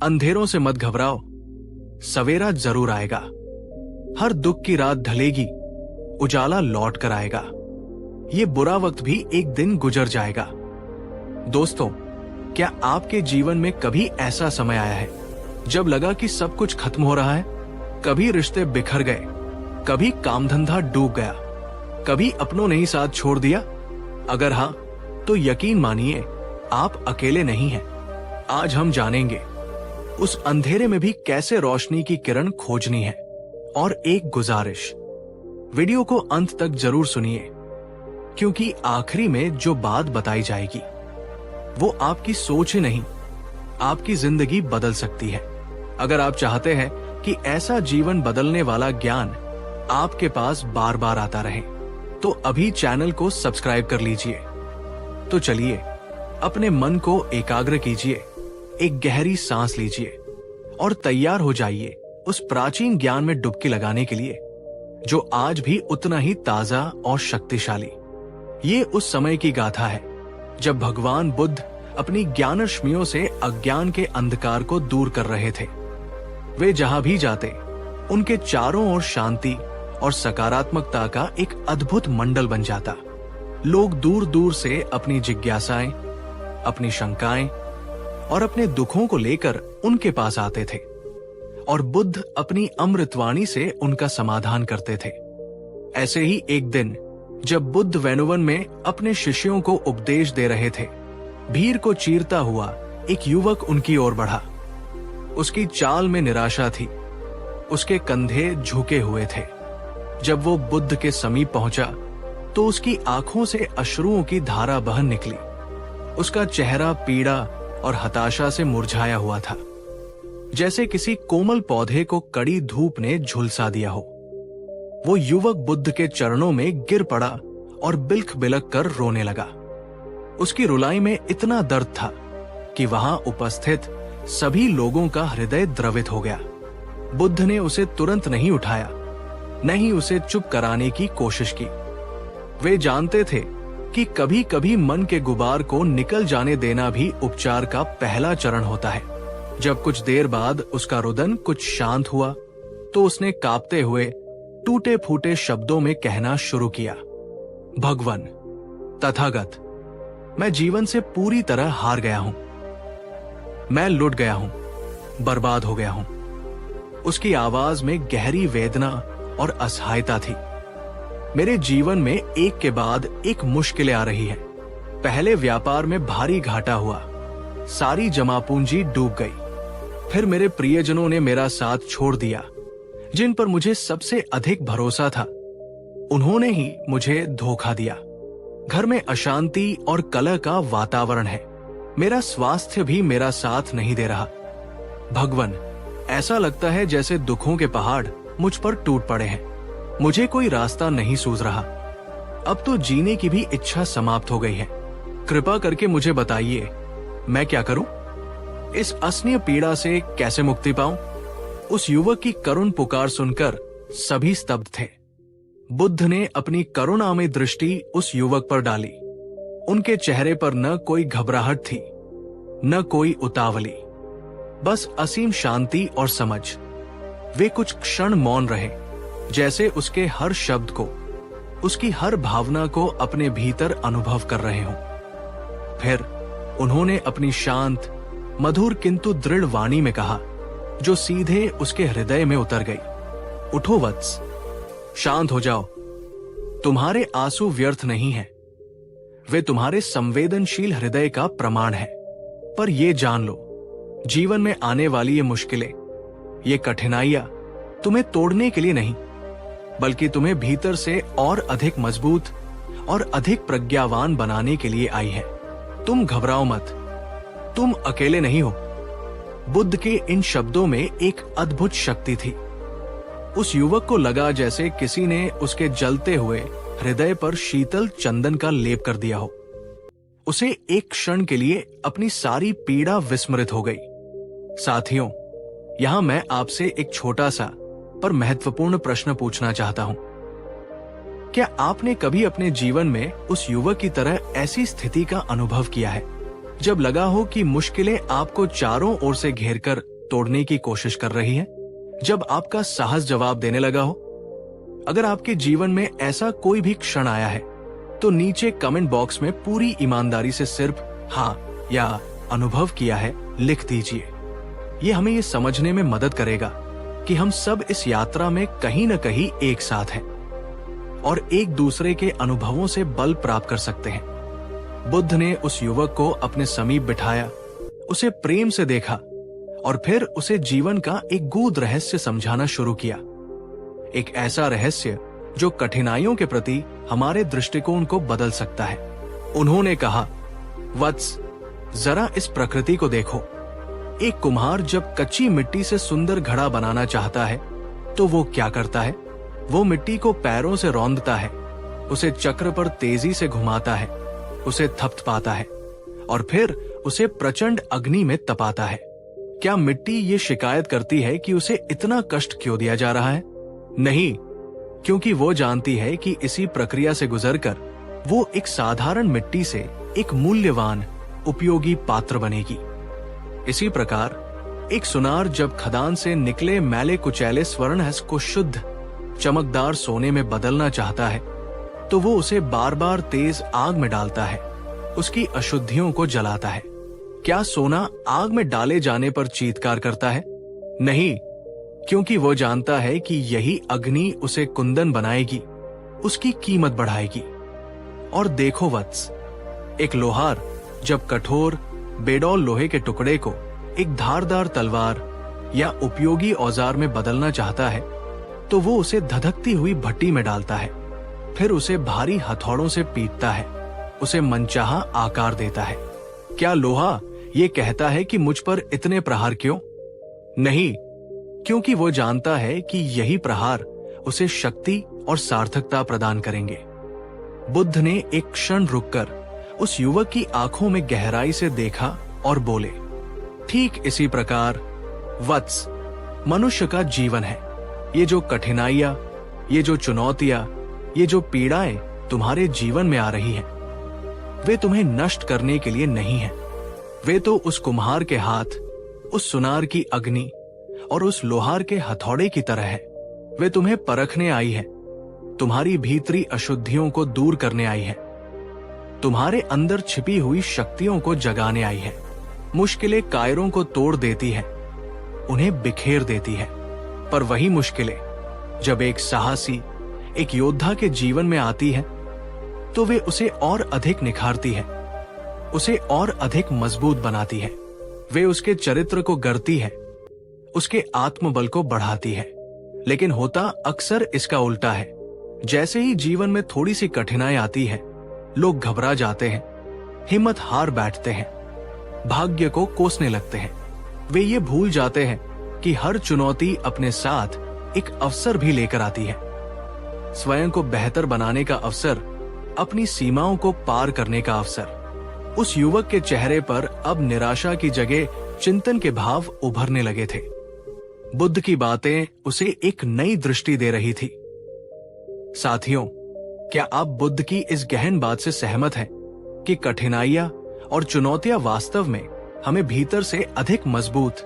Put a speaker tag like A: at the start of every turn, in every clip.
A: अंधेरों से मत घबराओ, सवेरा जरूर आएगा। हर दुख की रात ढलेगी, उजाला लौट कर आएगा। ये बुरा वक्त भी एक दिन गुजर जाएगा। दोस्तों, क्या आपके जीवन में कभी ऐसा समय आया है जब लगा कि सब कुछ खत्म हो रहा है? कभी रिश्ते बिखर गए, कभी काम धंधा डूब गया, कभी अपनों ने ही साथ छोड़ दिया? अगर हाँ, तो यकीन मानिए आप अकेले नहीं हैं। आज हम जानेंगे उस अंधेरे में भी कैसे रोशनी की किरण खोजनी है। और एक गुजारिश, वीडियो को अंत तक जरूर सुनिए, क्योंकि आखिरी में जो बात बताई जाएगी वो आपकी सोच ही नहीं, आपकी जिंदगी बदल सकती है। अगर आप चाहते हैं कि ऐसा जीवन बदलने वाला ज्ञान आपके पास बार बार आता रहे, तो अभी चैनल को सब्सक्राइब कर लीजिए। तो चलिए, अपने मन को एकाग्र कीजिए, एक गहरी सांस लीजिए और तैयार हो जाइए उस प्राचीन ज्ञान में डुबकी लगाने के लिए जो आज भी उतना ही ताजा और शक्तिशाली। ये उस समय की गाथा है जब भगवान बुद्ध अपनी ज्ञानरश्मियों से अज्ञान के अंधकार को दूर कर रहे थे। वे जहां भी जाते, उनके चारों ओर शांति और सकारात्मकता का एक अद्भुत मंडल बन जाता। लोग दूर दूर से अपनी जिज्ञासाएं, अपनी शंकाएं और अपने दुखों को लेकर उनके पास आते थे और बुद्ध अपनी अमृतवाणी से उनका समाधान करते थे। ऐसे ही एक दिन जब बुद्ध वैनुवन में अपने शिष्यों को उपदेश दे रहे थे, भीड़ को चीरता हुआ एक युवक उनकी ओर बढ़ा। उसकी चाल में निराशा थी, उसके कंधे झुके हुए थे। जब वो बुद्ध के समीप पहुंचा तो उसकी आंखों से अश्रुओं की धारा बह निकली। उसका चेहरा पीड़ा और हताशा से मुरझाया हुआ था, जैसे किसी कोमल पौधे को कड़ी धूप ने झुलसा दिया हो। वो युवक बुद्ध के चरणों में गिर पड़ा और बिलख बिलख कर रोने लगा। उसकी रुलाई में इतना दर्द था कि वहां उपस्थित सभी लोगों का हृदय द्रवित हो गया। बुद्ध ने उसे तुरंत नहीं उठाया, न ही उसे चुप कराने की कोशिश की। वे जानते थे कि कभी कभी मन के गुबार को निकल जाने देना भी उपचार का पहला चरण होता है। जब कुछ देर बाद उसका रुदन कुछ शांत हुआ तो उसने कांपते हुए टूटे फूटे शब्दों में कहना शुरू किया, भगवान, तथागत, मैं जीवन से पूरी तरह हार गया हूं। मैं लुट गया हूं, बर्बाद हो गया हूं। उसकी आवाज में गहरी वेदना और असहायता थी। मेरे जीवन में एक के बाद एक मुश्किलें आ रही है। पहले व्यापार में भारी घाटा हुआ, सारी जमा पूंजी डूब गई। फिर मेरे प्रियजनों ने मेरा साथ छोड़ दिया, जिन पर मुझे सबसे अधिक भरोसा था, उन्होंने ही मुझे धोखा दिया। घर में अशांति और कलह का वातावरण है। मेरा स्वास्थ्य भी मेरा साथ नहीं दे रहा। भगवान, ऐसा लगता है जैसे दुखों के पहाड़ मुझ पर टूट पड़े हैं। मुझे कोई रास्ता नहीं सूझ रहा। अब तो जीने की भी इच्छा समाप्त हो गई है। कृपा करके मुझे बताइए, मैं क्या करूं? इस असनीय पीड़ा से कैसे मुक्ति पाऊं? उस युवक की करुण पुकार सुनकर सभी स्तब्ध थे। बुद्ध ने अपनी करुणामय दृष्टि उस युवक पर डाली। उनके चेहरे पर न कोई घबराहट थी, न कोई उतावली, बस असीम शांति और समझ। वे कुछ क्षण मौन रहे, जैसे उसके हर शब्द को, उसकी हर भावना को अपने भीतर अनुभव कर रहे हों। फिर उन्होंने अपनी शांत, मधुर किंतु दृढ़ वाणी में कहा, जो सीधे उसके हृदय में उतर गई, उठो वत्स, शांत हो जाओ। तुम्हारे आंसू व्यर्थ नहीं हैं, वे तुम्हारे संवेदनशील हृदय का प्रमाण है। पर ये जान लो, जीवन में आने वाली ये मुश्किलें, ये कठिनाइयां तुम्हें तोड़ने के लिए नहीं, बल्कि तुम्हें भीतर से और अधिक मजबूत और अधिक प्रज्ञावान बनाने के लिए आई है। तुम घबराओ मत, तुम अकेले नहीं हो। बुद्ध के इन शब्दों में एक अद्भुत शक्ति थी। उस युवक को लगा जैसे किसी ने उसके जलते हुए हृदय पर शीतल चंदन का लेप कर दिया हो। उसे एक क्षण के लिए अपनी सारी पीड़ा विस्मृत हो गई। साथियों, यहां मैं आपसे एक छोटा सा पर महत्वपूर्ण प्रश्न पूछना चाहता हूं। क्या आपने कभी अपने जीवन में उस युवक की तरह ऐसी स्थिति का अनुभव किया है, जब लगा हो कि मुश्किलें आपको चारों ओर से घेरकर तोड़ने की कोशिश कर रही है जब आपका साहस जवाब देने लगा हो? अगर आपके जीवन में ऐसा कोई भी क्षण आया है तो नीचे कमेंट बॉक्स में पूरी ईमानदारी से सिर्फ हाँ या अनुभव किया है लिख दीजिए। ये हमें ये समझने में मदद करेगा कि हम सब इस यात्रा में कहीं न कहीं एक साथ हैं और एक दूसरे के अनुभवों से बल प्राप्त कर सकते हैं। बुद्ध ने उस युवक को अपने समीप बिठाया, उसे प्रेम से देखा और फिर उसे जीवन का एक गूढ़ रहस्य समझाना शुरू किया। एक ऐसा रहस्य जो कठिनाइयों के प्रति हमारे दृष्टिकोण को बदल सकता है। उन्होंने कहा, वत्स, जरा इस प्रकृति को देखो। एक कुम्हार जब कच्ची मिट्टी से सुंदर घड़ा बनाना चाहता है तो वो क्या करता है? वो मिट्टी को पैरों से रौंदता है, उसे चक्र पर तेजी से घुमाता है, उसे थपथपाता है और फिर उसे प्रचंड अग्नि में तपाता है। क्या मिट्टी ये शिकायत करती है कि उसे इतना कष्ट क्यों दिया जा रहा है? नहीं, क्योंकि वो जानती है कि इसी प्रक्रिया से गुजरकर वो एक साधारण मिट्टी से एक मूल्यवान उपयोगी पात्र बनेगी। इसी प्रकार एक सुनार जब खदान से निकले मैले कुचैले स्वर्णहस को शुद्ध चमकदार सोने में बदलना चाहता है तो वो उसे बार बार तेज आग में डालता है, उसकी अशुद्धियों को जलाता है। क्या सोना आग में डाले जाने पर चीत्कार करता है? नहीं, क्योंकि वो जानता है कि यही अग्नि उसे कुंदन बनाएगी, उसकी कीमत बढ़ाएगी। और देखो वत्स, एक लोहार जब कठोर बेडौल लोहे के टुकड़े को एक धारदार तलवार या उपयोगी औजार में बदलना चाहता है तो वो उसे धधकती हुई भट्टी में डालता है, फिर उसे भारी हथौड़ों से पीटता है, उसे मनचाहा आकार देता है। क्या लोहा ये कहता है कि मुझ पर इतने प्रहार क्यों? नहीं, क्योंकि वो जानता है कि यही प्रहार उसे शक्ति और सार्थकता प्रदान करेंगे। बुद्ध ने एक क्षण रुककर उस युवक की आंखों में गहराई से देखा और बोले, ठीक इसी प्रकार वत्स, मनुष्य का जीवन है। ये जो कठिनाइयां, ये जो चुनौतियां, ये जो पीड़ाएं तुम्हारे जीवन में आ रही हैं, वे तुम्हें नष्ट करने के लिए नहीं हैं। वे तो उस कुम्हार के हाथ, उस सुनार की अग्नि और उस लोहार के हथौड़े की तरह है। वे तुम्हें परखने आई है, तुम्हारी भीतरी अशुद्धियों को दूर करने आई है, तुम्हारे अंदर छिपी हुई शक्तियों को जगाने आई है। मुश्किलें कायरों को तोड़ देती है, उन्हें बिखेर देती है, पर वही मुश्किलें जब एक साहसी, एक योद्धा के जीवन में आती है तो वे उसे और अधिक निखारती है, उसे और अधिक मजबूत बनाती है। वे उसके चरित्र को गढ़ती है, उसके आत्मबल को बढ़ाती है। लेकिन होता अक्सर इसका उल्टा है। जैसे ही जीवन में थोड़ी सी कठिनाई आती है, लोग घबरा जाते हैं, हिम्मत हार बैठते हैं, भाग्य को कोसने लगते हैं। वे ये भूल जाते हैं कि हर चुनौती अपने साथ एक अवसर भी लेकर आती है, स्वयं को बेहतर बनाने का अवसर, अपनी सीमाओं को पार करने का अवसर। उस युवक के चेहरे पर अब निराशा की जगह चिंतन के भाव उभरने लगे थे। बुद्ध की बातें उसे एक नई दृष्टि दे रही थी। साथियों, क्या आप बुद्ध की इस गहन बात से सहमत हैं कि कठिनाइयां और चुनौतियां वास्तव में हमें भीतर से अधिक मजबूत,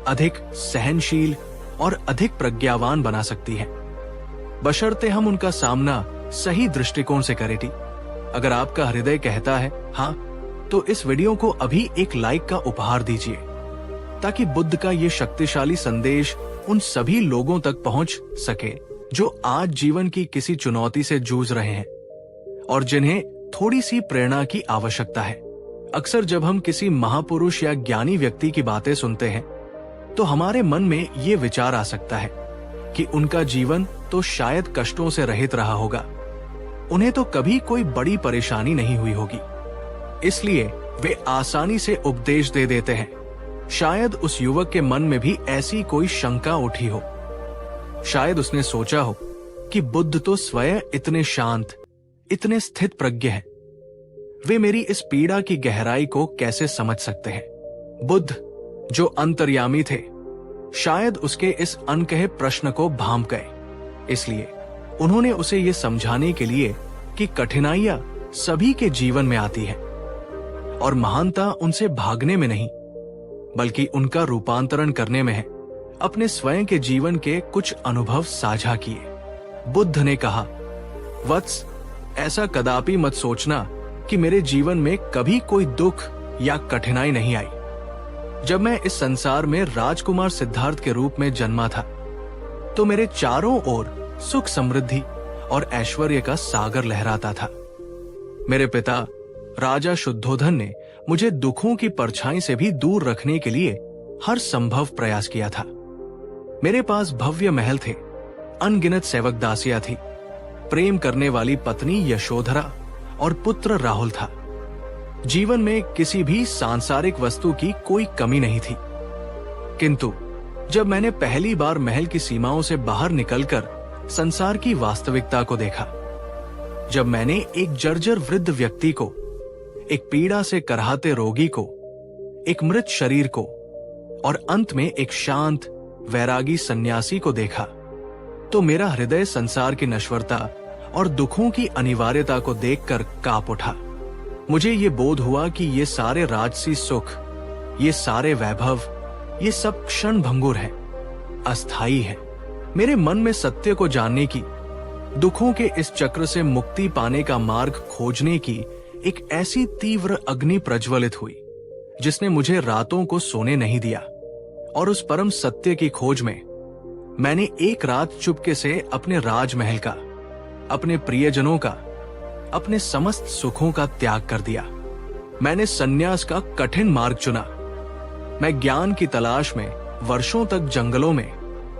A: अधिक सहनशील और अधिक प्रज्ञावान बना सकती हैं, बशर्ते हम उनका सामना सही दृष्टिकोण से करें। अगर आपका हृदय कहता है हाँ, तो इस वीडियो को अभी एक लाइक का उपहार दीजिए, ताकि बुद्ध का ये शक्तिशाली संदेश उन सभी लोगों तक पहुंच सके जो आज जीवन की किसी चुनौती से जूझ रहे हैं और जिन्हें थोड़ी सी प्रेरणा की आवश्यकता है। अक्सर जब हम किसी महापुरुष या ज्ञानी व्यक्ति की बातें सुनते हैं तो हमारे मन में ये विचार आ सकता है कि उनका जीवन तो शायद कष्टों से रहित रहा होगा, उन्हें तो कभी कोई बड़ी परेशानी नहीं हुई होगी, इसलिए वे आसानी से उपदेश दे देते हैं। शायद उस युवक के मन में भी ऐसी कोई शंका उठी हो। शायद उसने सोचा हो कि बुद्ध तो स्वयं इतने शांत, इतने स्थित प्रज्ञ हैं, वे मेरी इस पीड़ा की गहराई को कैसे समझ सकते हैं। बुद्ध जो अंतर्यामी थे, शायद उसके इस अनकहे प्रश्न को भांप गए, इसलिए उन्होंने उसे ये समझाने के लिए कि कठिनाइयां सभी के जीवन में आती है और महानता उनसे भागने में नहीं बल्कि उनका रूपांतरण करने में है। अपने स्वयं के जीवन के कुछ अनुभव साझा किए। बुद्ध ने कहा, वत्स, ऐसा कदापि मत सोचना कि मेरे जीवन में कभी कोई दुख या कठिनाई नहीं आई। जब मैं इस संसार में राजकुमार सिद्धार्थ के रूप में जन्मा था, तो मेरे चारों ओर सुख समृद्धि और ऐश्वर्य का सागर लहराता था। मेरे पिता राजा शुद्धोधन ने मुझे दुखों की परछाई से भी दूर रखने के लिए हर संभव प्रयास किया था। मेरे पास भव्य महल थे, अनगिनत सेवक दासियां थी, प्रेम करने वाली पत्नी यशोधरा और पुत्र राहुल था। जीवन में किसी भी सांसारिक वस्तु की कोई कमी नहीं थी। किंतु जब मैंने पहली बार महल की सीमाओं से बाहर निकलकर संसार की वास्तविकता को देखा, जब मैंने एक जर्जर वृद्ध व्यक्ति को, एक पीड़ा से करहाते रोगी को, एक मृत शरीर को और अंत में एक शांत वैरागी सन्यासी को देखा, तो मेरा हृदय संसार की नश्वरता और दुखों की अनिवार्यता को देखकर कांप उठा। मुझे ये बोध हुआ कि ये सारे राजसी सुख, ये सारे वैभव, ये सब क्षण भंगुर है, अस्थायी है। मेरे मन में सत्य को जानने की, दुखों के इस चक्र से मुक्ति पाने का मार्ग खोजने की एक ऐसी तीव्र अग्नि प्रज्वलित हुई, जिसने मुझे रातों को सोने नहीं दिया। और उस परम सत्य की खोज में मैंने एक रात चुपके से अपने राजमहल का, अपने प्रियजनों का, अपने समस्त सुखों का त्याग कर दिया। मैंने सन्यास का कठिन मार्ग चुना। मैं ज्ञान की तलाश में वर्षों तक जंगलों में,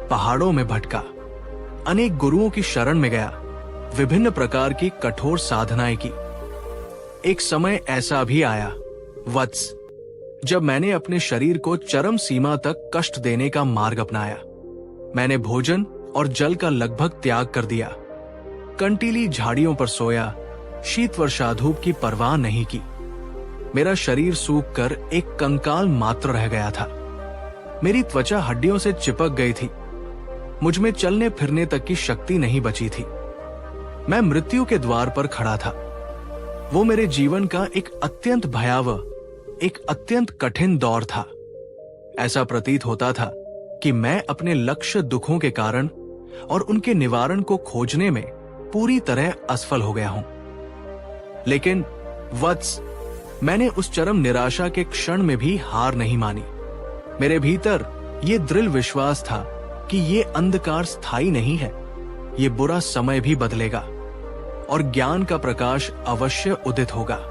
A: पहाड़ों में भटका, अनेक गुरुओं की शरण में गया, विभिन्न प्रकार की कठोर साधनाएं की। एक समय ऐसा भी आया, वत्स, जब मैंने अपने शरीर को चरम सीमा तक कष्ट देने का मार्ग अपनाया। मैंने भोजन और जल का लगभग त्याग कर दिया, कंटीली झाड़ियों पर सोया, शीत वर्षा धूप की परवाह नहीं की। मेरा शरीर सूखकर एक कंकाल मात्र रह गया था। मेरी त्वचा हड्डियों से चिपक गई थी। मुझ में चलने फिरने तक की शक्ति नहीं बची थी। मैं मृत्यु के द्वार पर खड़ा था। वो मेरे जीवन का एक अत्यंत भयावह, एक अत्यंत कठिन दौर था। ऐसा प्रतीत होता था कि मैं अपने लक्ष्य दुखों के कारण और उनके निवारण को खोजने में पूरी तरह असफल हो गया हूं। लेकिन वत्स, मैंने उस चरम निराशा के क्षण में भी हार नहीं मानी। मेरे भीतर ये दृढ़ विश्वास था कि ये अंधकार स्थायी नहीं है, ये बुरा समय भी बदलेगा और ज्ञान का प्रकाश अवश्य उदित होगा।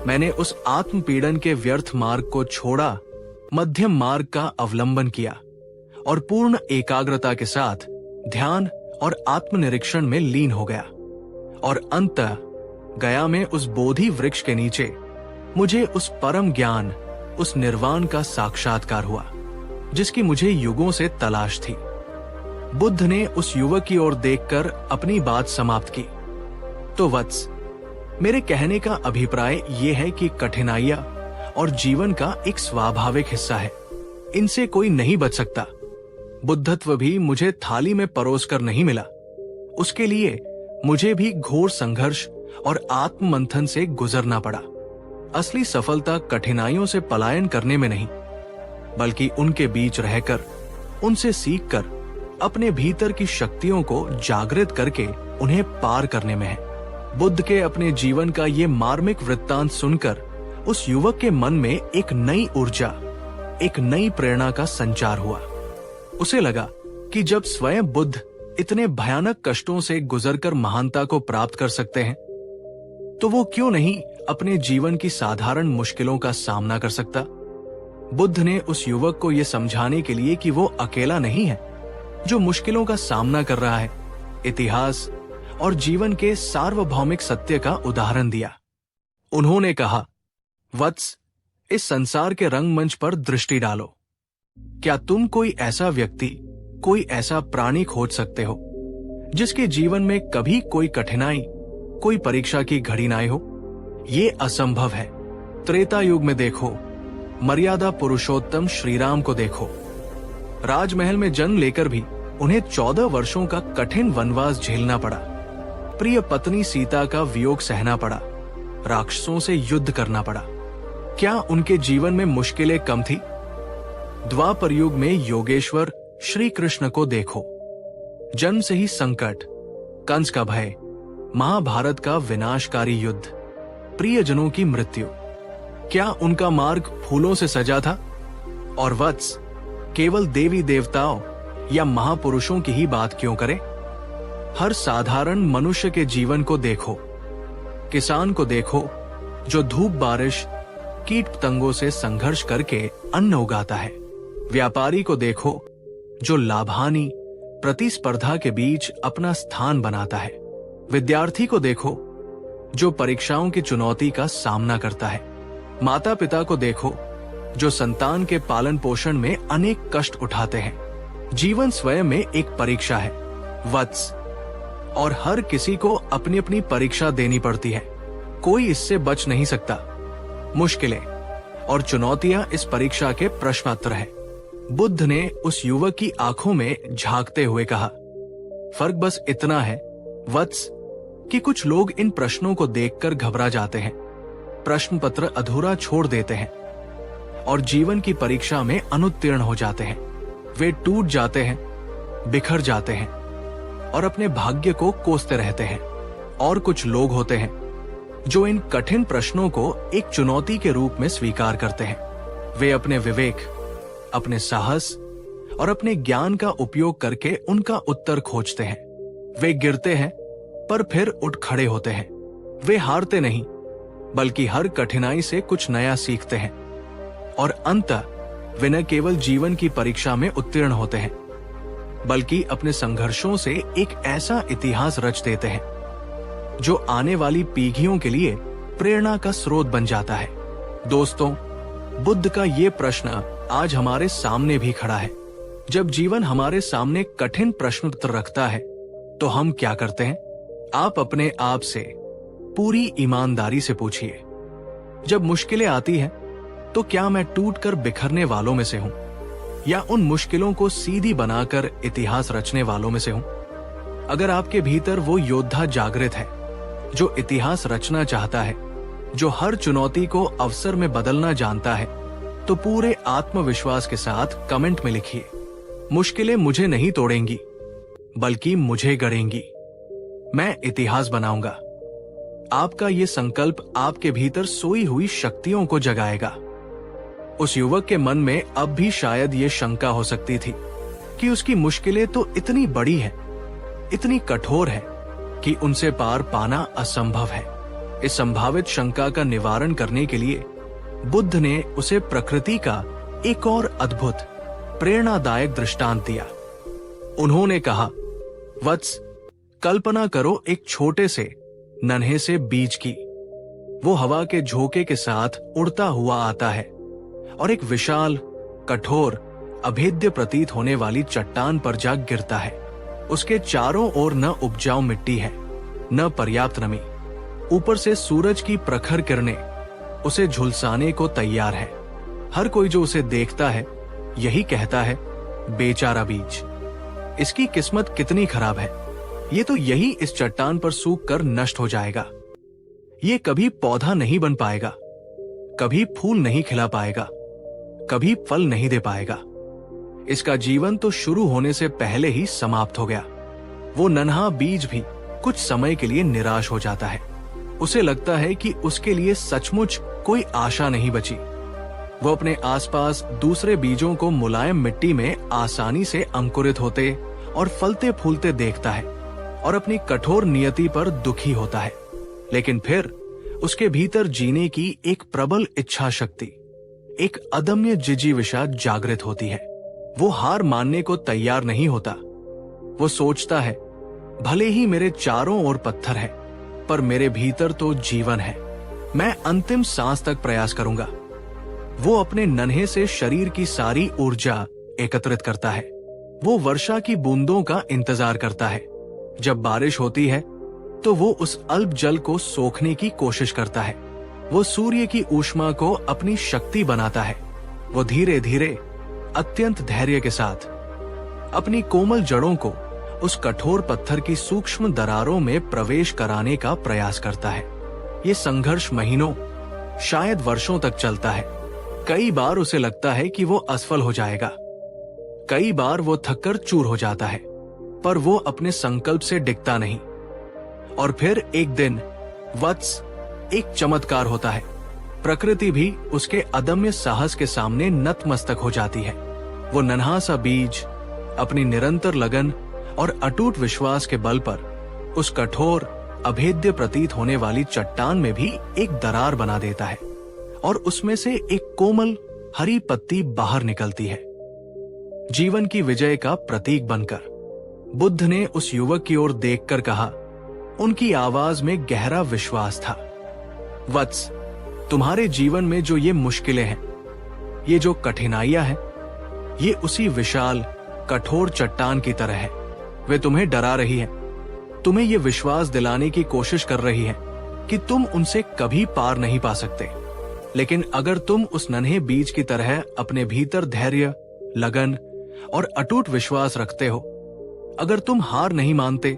A: मैंने उस आत्मपीड़न के व्यर्थ मार्ग को छोड़ा, मध्यम मार्ग का अवलंबन किया और पूर्ण एकाग्रता के साथ ध्यान और आत्मनिरीक्षण में लीन हो गया। और अंततः गया में उस बोधि वृक्ष के नीचे मुझे उस परम ज्ञान, उस निर्वाण का साक्षात्कार हुआ, जिसकी मुझे युगों से तलाश थी। बुद्ध ने उस युवक की ओर देखकर अपनी बात समाप्त की। तो वत्स, मेरे कहने का अभिप्राय यह है कि कठिनाइयां और जीवन का एक स्वाभाविक हिस्सा है। इनसे कोई नहीं बच सकता। बुद्धत्व भी मुझे थाली में परोसकर नहीं मिला। उसके लिए मुझे भी घोर संघर्ष और आत्ममंथन से गुजरना पड़ा। असली सफलता कठिनाइयों से पलायन करने में नहीं, बल्कि उनके बीच रहकर, उनसे सीखकर, अपने भीतर की शक्तियों को जागृत करके उन्हें पार करने में है। बुद्ध के अपने जीवन का ये मार्मिक वृत्तांत सुनकर उस युवक के मन में एक नई ऊर्जा, एक नई प्रेरणा का संचार हुआ। उसे लगा कि जब स्वयं बुद्ध इतने भयानक कष्टों से गुजरकर महानता को प्राप्त कर सकते हैं, तो वो क्यों नहीं अपने जीवन की साधारण मुश्किलों का सामना कर सकता। बुद्ध ने उस युवक को यह समझाने के लिए कि वो अकेला नहीं है जो मुश्किलों का सामना कर रहा है, इतिहास और जीवन के सार्वभौमिक सत्य का उदाहरण दिया। उन्होंने कहा, वत्स, इस संसार के रंगमंच पर दृष्टि डालो। क्या तुम कोई ऐसा व्यक्ति, कोई ऐसा प्राणी खोज सकते हो जिसके जीवन में कभी कोई कठिनाई, कोई परीक्षा की घड़ी ना आई हो? ये असंभव है। त्रेता युग में देखो, मर्यादा पुरुषोत्तम श्रीराम को देखो। राजमहल में जन्म लेकर भी उन्हें 14 वर्षों का कठिन वनवास झेलना पड़ा। प्रिय पत्नी सीता का वियोग सहना पड़ा, राक्षसों से युद्ध करना पड़ा। क्या उनके जीवन में मुश्किलें कम थी? द्वापर युग में योगेश्वर श्री कृष्ण को देखो। जन्म से ही संकट, कंस का भय, महाभारत का विनाशकारी युद्ध, प्रियजनों की मृत्यु। क्या उनका मार्ग फूलों से सजा था? और वत्स केवल देवी देवताओं या महापुरुषों की ही बात क्यों करें? हर साधारण मनुष्य के जीवन को देखो। किसान को देखो जो धूप बारिश कीट पतंगों से संघर्ष करके अन्न उगाता है। व्यापारी को देखो जो लाभानी प्रतिस्पर्धा के बीच अपना स्थान बनाता है। विद्यार्थी को देखो जो परीक्षाओं की चुनौती का सामना करता है। माता पिता को देखो जो संतान के पालन पोषण में अनेक कष्ट उठाते हैं। जीवन स्वयं में एक परीक्षा है वत्स, और हर किसी को अपनी अपनी परीक्षा देनी पड़ती है। कोई इससे बच नहीं सकता। मुश्किलें और चुनौतियां इस परीक्षा के प्रश्नोत्तर है। बुद्ध ने उस युवक की आंखों में झांकते हुए कहा, फर्क बस इतना है वत्स कि कुछ लोग इन प्रश्नों को देखकर घबरा जाते हैं, प्रश्न पत्र अधूरा छोड़ देते हैं और जीवन की परीक्षा में अनुत्तीर्ण हो जाते हैं। वे टूट जाते हैं, बिखर जाते हैं और अपने भाग्य को कोसते रहते हैं। और कुछ लोग होते हैं जो इन कठिन प्रश्नों को एक चुनौती के रूप में स्वीकार करते हैं। वे अपने विवेक, अपने साहस और अपने ज्ञान का उपयोग करके उनका उत्तर खोजते हैं। वे गिरते हैं पर फिर उठ खड़े होते हैं। वे हारते नहीं बल्कि हर कठिनाई से कुछ नया सीखते हैं और अंततः वे न केवल जीवन की परीक्षा में उत्तीर्ण होते हैं बल्कि अपने संघर्षों से एक ऐसा इतिहास रच देते हैं जो आने वाली पीढ़ियों के लिए प्रेरणा का स्रोत बन जाता है। दोस्तों, बुद्ध का ये प्रश्न आज हमारे सामने भी खड़ा है। जब जीवन हमारे सामने कठिन प्रश्न रखता है तो हम क्या करते हैं? आप अपने आप से पूरी ईमानदारी से पूछिए, जब मुश्किलें आती हैं तो क्या मैं टूटकर बिखरने वालों में से हूं या उन मुश्किलों को सीधी बनाकर इतिहास रचने वालों में से हूं? अगर आपके भीतर वो योद्धा जागृत है जो इतिहास रचना चाहता है, जो हर चुनौती को अवसर में बदलना जानता है, तो पूरे आत्मविश्वास के साथ कमेंट में लिखिए, मुश्किलें मुझे नहीं तोड़ेंगी बल्कि मुझे गढ़ेंगी। मैं इतिहास बनाऊंगा। आपका ये संकल्प आपके भीतर सोई हुई शक्तियों को जगाएगा। उस युवक के मन में अब भी शायद ये शंका हो सकती थी कि उसकी मुश्किलें तो इतनी बड़ी हैं, इतनी कठोर है कि उनसे पार पाना असंभव है। इस संभावित शंका का निवारण करने के लिए बुद्ध ने उसे प्रकृति का एक और अद्भुत प्रेरणादायक दृष्टांत दिया। उन्होंने कहा, वत्स, कल्पना करो एक छोटे से नन्हे से बीज की। वो हवा के झोंके के साथ उड़ता हुआ आता है और एक विशाल, कठोर, अभेद्य प्रतीत होने वाली चट्टान पर जा गिरता है। उसके चारों ओर न उपजाऊ मिट्टी है, न पर्याप्त नमी। ऊपर से सूरज की प्रखर किरणें उसे झुलसाने को तैयार है। हर कोई जो उसे देखता है यही कहता है, बेचारा बीज, इसकी किस्मत कितनी खराब है। ये तो यही इस चट्टान पर सूख कर नष्ट हो जाएगा। ये कभी पौधा नहीं बन पाएगा, कभी फूल नहीं खिला पाएगा, कभी फल नहीं दे पाएगा। इसका जीवन तो शुरू होने से पहले ही समाप्त हो गया। वो नन्हा बीज भी कुछ समय के लिए निराश हो जाता है। उसे लगता है कि उसके लिए सचमुच कोई आशा नहीं बची। वो अपने आसपास दूसरे बीजों को मुलायम मिट्टी में आसानी से अंकुरित होते और फलते फूलते देखता है और अपनी कठोर नियति पर दुखी होता है। लेकिन फिर उसके भीतर जीने की एक प्रबल इच्छा शक्ति, एक अदम्य जिजीविषा जागृत होती है। वो हार मानने को तैयार नहीं होता। वो सोचता है, भले ही मेरे चारों ओर पत्थर है, पर मेरे भीतर तो जीवन है। मैं अंतिम सांस तक प्रयास करूंगा। वो अपने नन्हे से शरीर की सारी ऊर्जा एकत्रित करता है। वो वर्षा की बूंदों का इंतजार करता है। जब बारिश होती है तो वो उस अल्प जल को सोखने की कोशिश करता है। वो सूर्य की ऊष्मा को अपनी शक्ति बनाता है। वो धीरे धीरे, अत्यंत धैर्य के साथ अपनी कोमल जड़ों को उस कठोर पत्थर की सूक्ष्म दरारों में प्रवेश कराने का प्रयास करता है। ये संघर्ष महीनों, शायद वर्षों तक चलता है। कई बार उसे लगता है कि वो असफल हो जाएगा। कई बार वो थककर चूर हो जाता है, पर वो अपने संकल्प से डिगता नहीं। और फिर एक दिन वत्स, एक चमत्कार होता है। प्रकृति भी उसके अदम्य साहस के सामने नतमस्तक हो जाती है। वो नन्हा सा बीज अपनी निरंतर लगन और अटूट विश्वास के बल पर उस कठोर, अभेद्य प्रतीत होने वाली चट्टान में भी एक दरार बना देता है और उसमें से एक कोमल हरी पत्ती बाहर निकलती है। जीवन की विजय का प्रतीक बनकर बुद्ध ने उस युवक की ओर देखकर कहा, उनकी आवाज में गहरा विश्वास था, वत्स, तुम्हारे जीवन में जो ये मुश्किलें हैं, ये जो कठिनाइयां हैं, ये उसी विशाल कठोर चट्टान की तरह है। वे तुम्हें डरा रही हैं, तुम्हें ये विश्वास दिलाने की कोशिश कर रही हैं कि तुम उनसे कभी पार नहीं पा सकते। लेकिन अगर तुम उस नन्हे बीज की तरह अपने भीतर धैर्य, लगन और अटूट विश्वास रखते हो, अगर तुम हार नहीं मानते,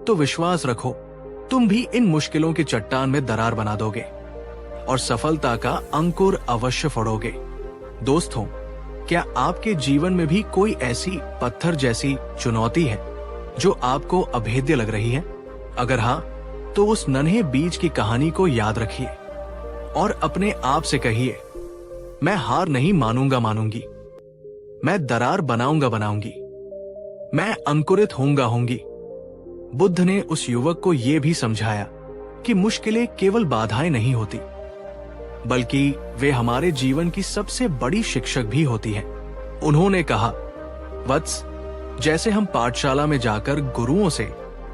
A: तो विश्वास रखो, तुम भी इन मुश्किलों की चट्टान में दरार बना दोगे और सफलता का अंकुर अवश्य फोड़ोगे। दोस्तों, क्या आपके जीवन में भी कोई ऐसी पत्थर जैसी चुनौती है जो आपको अभेद्य लग रही है? अगर हाँ, तो उस नन्हे बीज की कहानी को याद रखिए और अपने आप से कहिए, मैं हार नहीं मानूंगी, मैं दरार बनाऊंगी, मैं अंकुरित होऊंगी। बुद्ध ने उस युवक को यह भी समझाया कि मुश्किलें केवल बाधाएं नहीं होती, बल्कि वे हमारे जीवन की सबसे बड़ी शिक्षक भी होती हैं। उन्होंने कहा, वत्स, जैसे हम पाठशाला में जाकर गुरुओं से,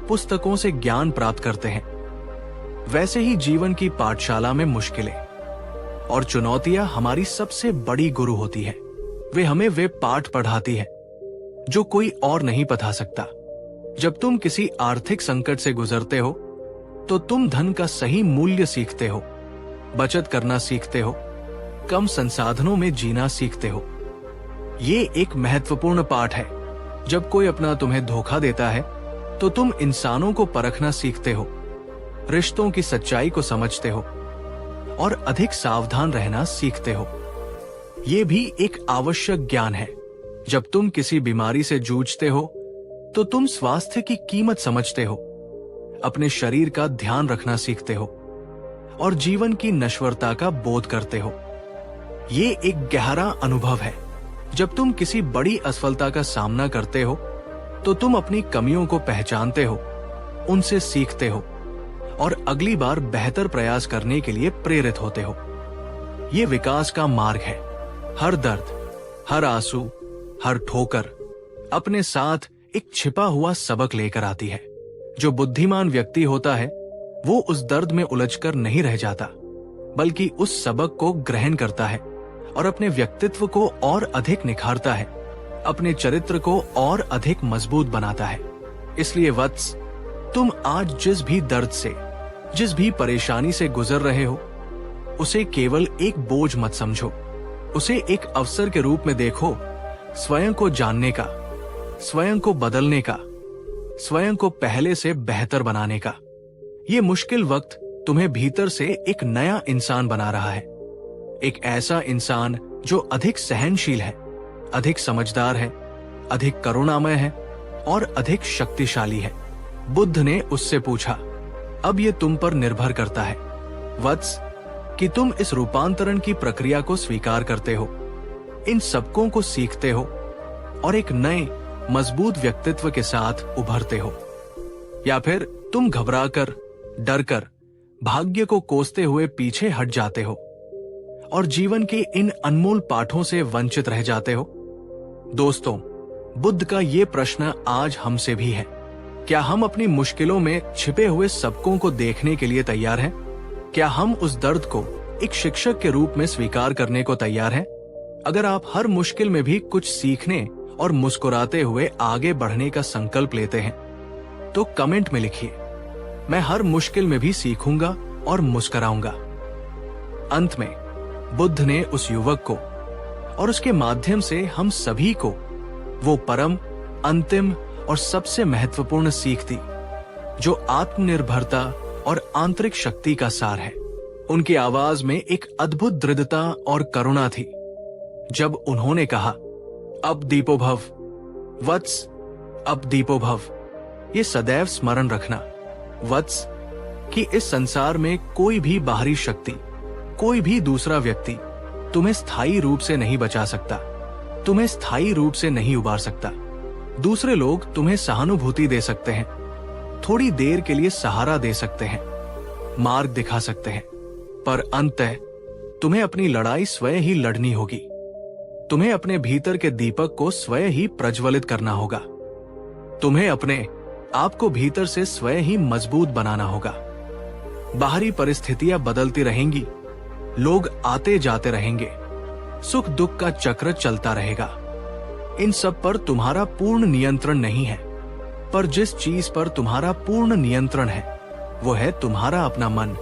A: पुस्तकों से ज्ञान प्राप्त करते हैं, वैसे ही जीवन की पाठशाला में मुश्किलें और चुनौतियां हमारी सबसे बड़ी गुरु होती है। वे हमें वे पाठ पढ़ाती है जो कोई और नहीं पढ़ा सकता। जब तुम किसी आर्थिक संकट से गुजरते हो, तो तुम धन का सही मूल्य सीखते हो, बचत करना सीखते हो, कम संसाधनों में जीना सीखते हो। ये एक महत्वपूर्ण पाठ है। जब कोई अपना तुम्हें धोखा देता है, तो तुम इंसानों को परखना सीखते हो, रिश्तों की सच्चाई को समझते हो और अधिक सावधान रहना सीखते हो। ये भी एक आवश्यक ज्ञान है। जब तुम किसी बीमारी से जूझते हो, तो तुम स्वास्थ्य की कीमत समझते हो, अपने शरीर का ध्यान रखना सीखते हो और जीवन की नश्वरता का बोध करते हो। ये एक गहरा अनुभव है। जब तुम किसी बड़ी असफलता का सामना करते हो, तो तुम अपनी कमियों को पहचानते हो, उनसे सीखते हो और अगली बार बेहतर प्रयास करने के लिए प्रेरित होते हो। ये विकास का मार्ग है। हर दर्द, हर आंसू, हर ठोकर अपने साथ एक छिपा हुआ सबक लेकर आती है। जो बुद्धिमान व्यक्ति होता है, वो उस दर्द में उलझकर नहीं रह जाता, बल्कि उस सबक को ग्रहण करता है और अपने व्यक्तित्व को और अधिक निखारता है, अपने चरित्र को और अधिक मजबूत बनाता है। इसलिए वत्स, तुम आज जिस भी दर्द से, जिस भी परेशानी से गुजर रहे हो, उसे केवल एक बोझ मत समझो, उसे एक अवसर के रूप में देखो, स्वयं को जानने का, स्वयं को बदलने का, स्वयं को पहले से बेहतर बनाने का। ये मुश्किल वक्त तुम्हें भीतर से एक नया इंसान बना रहा है, एक ऐसा इंसान जो अधिक सहनशील है, अधिक समझदार है, अधिक करुणामय है और अधिक शक्तिशाली है। बुद्ध ने उससे पूछा, अब ये तुम पर निर्भर करता है वत्स, कि तुम इस रूपांतरण की प्रक्रिया को स्वीकार करते हो, इन सबकों को सीखते हो और एक नए मजबूत व्यक्तित्व के साथ उभरते हो, या फिर तुम घबराकर, डरकर, भाग्य को कोसते हुए पीछे हट जाते हो और जीवन के इन अनमोल पाठों से वंचित रह जाते हो। दोस्तों, बुद्ध का ये प्रश्न आज हमसे भी है। क्या हम अपनी मुश्किलों में छिपे हुए सबकों को देखने के लिए तैयार हैं? क्या हम उस दर्द को एक शिक्षक के रूप में स्वीकार करने को तैयार हैं? अगर आप हर मुश्किल में भी कुछ सीखने और मुस्कुराते हुए आगे बढ़ने का संकल्प लेते हैं, तो कमेंट में लिखिए, मैं हर मुश्किल में भी सीखूंगा और मुस्कुराऊंगा। अंत में बुद्ध ने उस युवक को और उसके माध्यम से हम सभी को वो परम, अंतिम और सबसे महत्वपूर्ण सीख दी जो आत्मनिर्भरता और आंतरिक शक्ति का सार है। उनकी आवाज में एक अद्भुत दृढ़ता और करुणा थी जब उन्होंने कहा, अब दीपो भव, वत्स, अब दीपो भव। ये सदैव स्मरण रखना, वत्स, कि इस संसार में कोई भी बाहरी शक्ति, कोई भी दूसरा व्यक्ति तुम्हें स्थायी रूप से नहीं बचा सकता, तुम्हें स्थायी रूप से नहीं उबार सकता। दूसरे लोग तुम्हें सहानुभूति दे सकते हैं, थोड़ी देर के लिए सहारा दे सकते हैं, मार्ग दिखा सकते हैं, पर अंततः तुम्हें अपनी लड़ाई स्वयं ही लड़नी होगी। तुम्हें अपने भीतर के दीपक को स्वयं ही प्रज्वलित करना होगा। तुम्हें अपने आप को भीतर से स्वयं ही मजबूत बनाना होगा। बाहरी परिस्थितियां बदलती रहेंगी, लोग आते जाते रहेंगे, सुख दुख का चक्र चलता रहेगा। इन सब पर तुम्हारा पूर्ण नियंत्रण नहीं है, पर जिस चीज पर तुम्हारा पूर्ण नियंत्रण है वो है तुम्हारा अपना मन,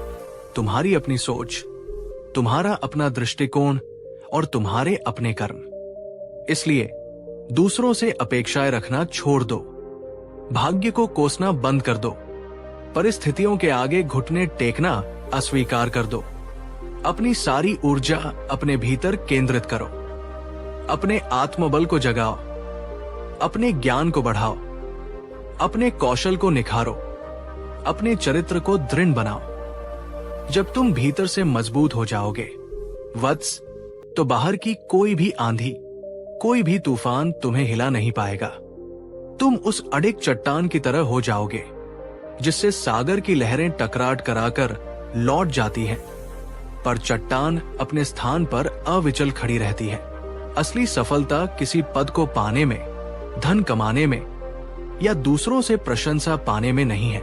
A: तुम्हारी अपनी सोच, तुम्हारा अपना दृष्टिकोण और तुम्हारे अपने कर्म। इसलिए दूसरों से अपेक्षाएं रखना छोड़ दो, भाग्य को कोसना बंद कर दो, परिस्थितियों के आगे घुटने टेकना अस्वीकार कर दो। अपनी सारी ऊर्जा अपने भीतर केंद्रित करो, अपने आत्मबल को जगाओ, अपने ज्ञान को बढ़ाओ, अपने कौशल को निखारो, अपने चरित्र को दृढ़ बनाओ। जब तुम भीतर से मजबूत हो जाओगे वत्स, तो बाहर की कोई भी आंधी, कोई भी तूफान तुम्हें हिला नहीं पाएगा। तुम उस अडिग चट्टान की तरह हो जाओगे जिससे सागर की लहरें टकराट कराकर लौट जाती हैं, पर चट्टान अपने स्थान पर अविचल खड़ी रहती है। असली सफलता किसी पद को पाने में, धन कमाने में या दूसरों से प्रशंसा पाने में नहीं है।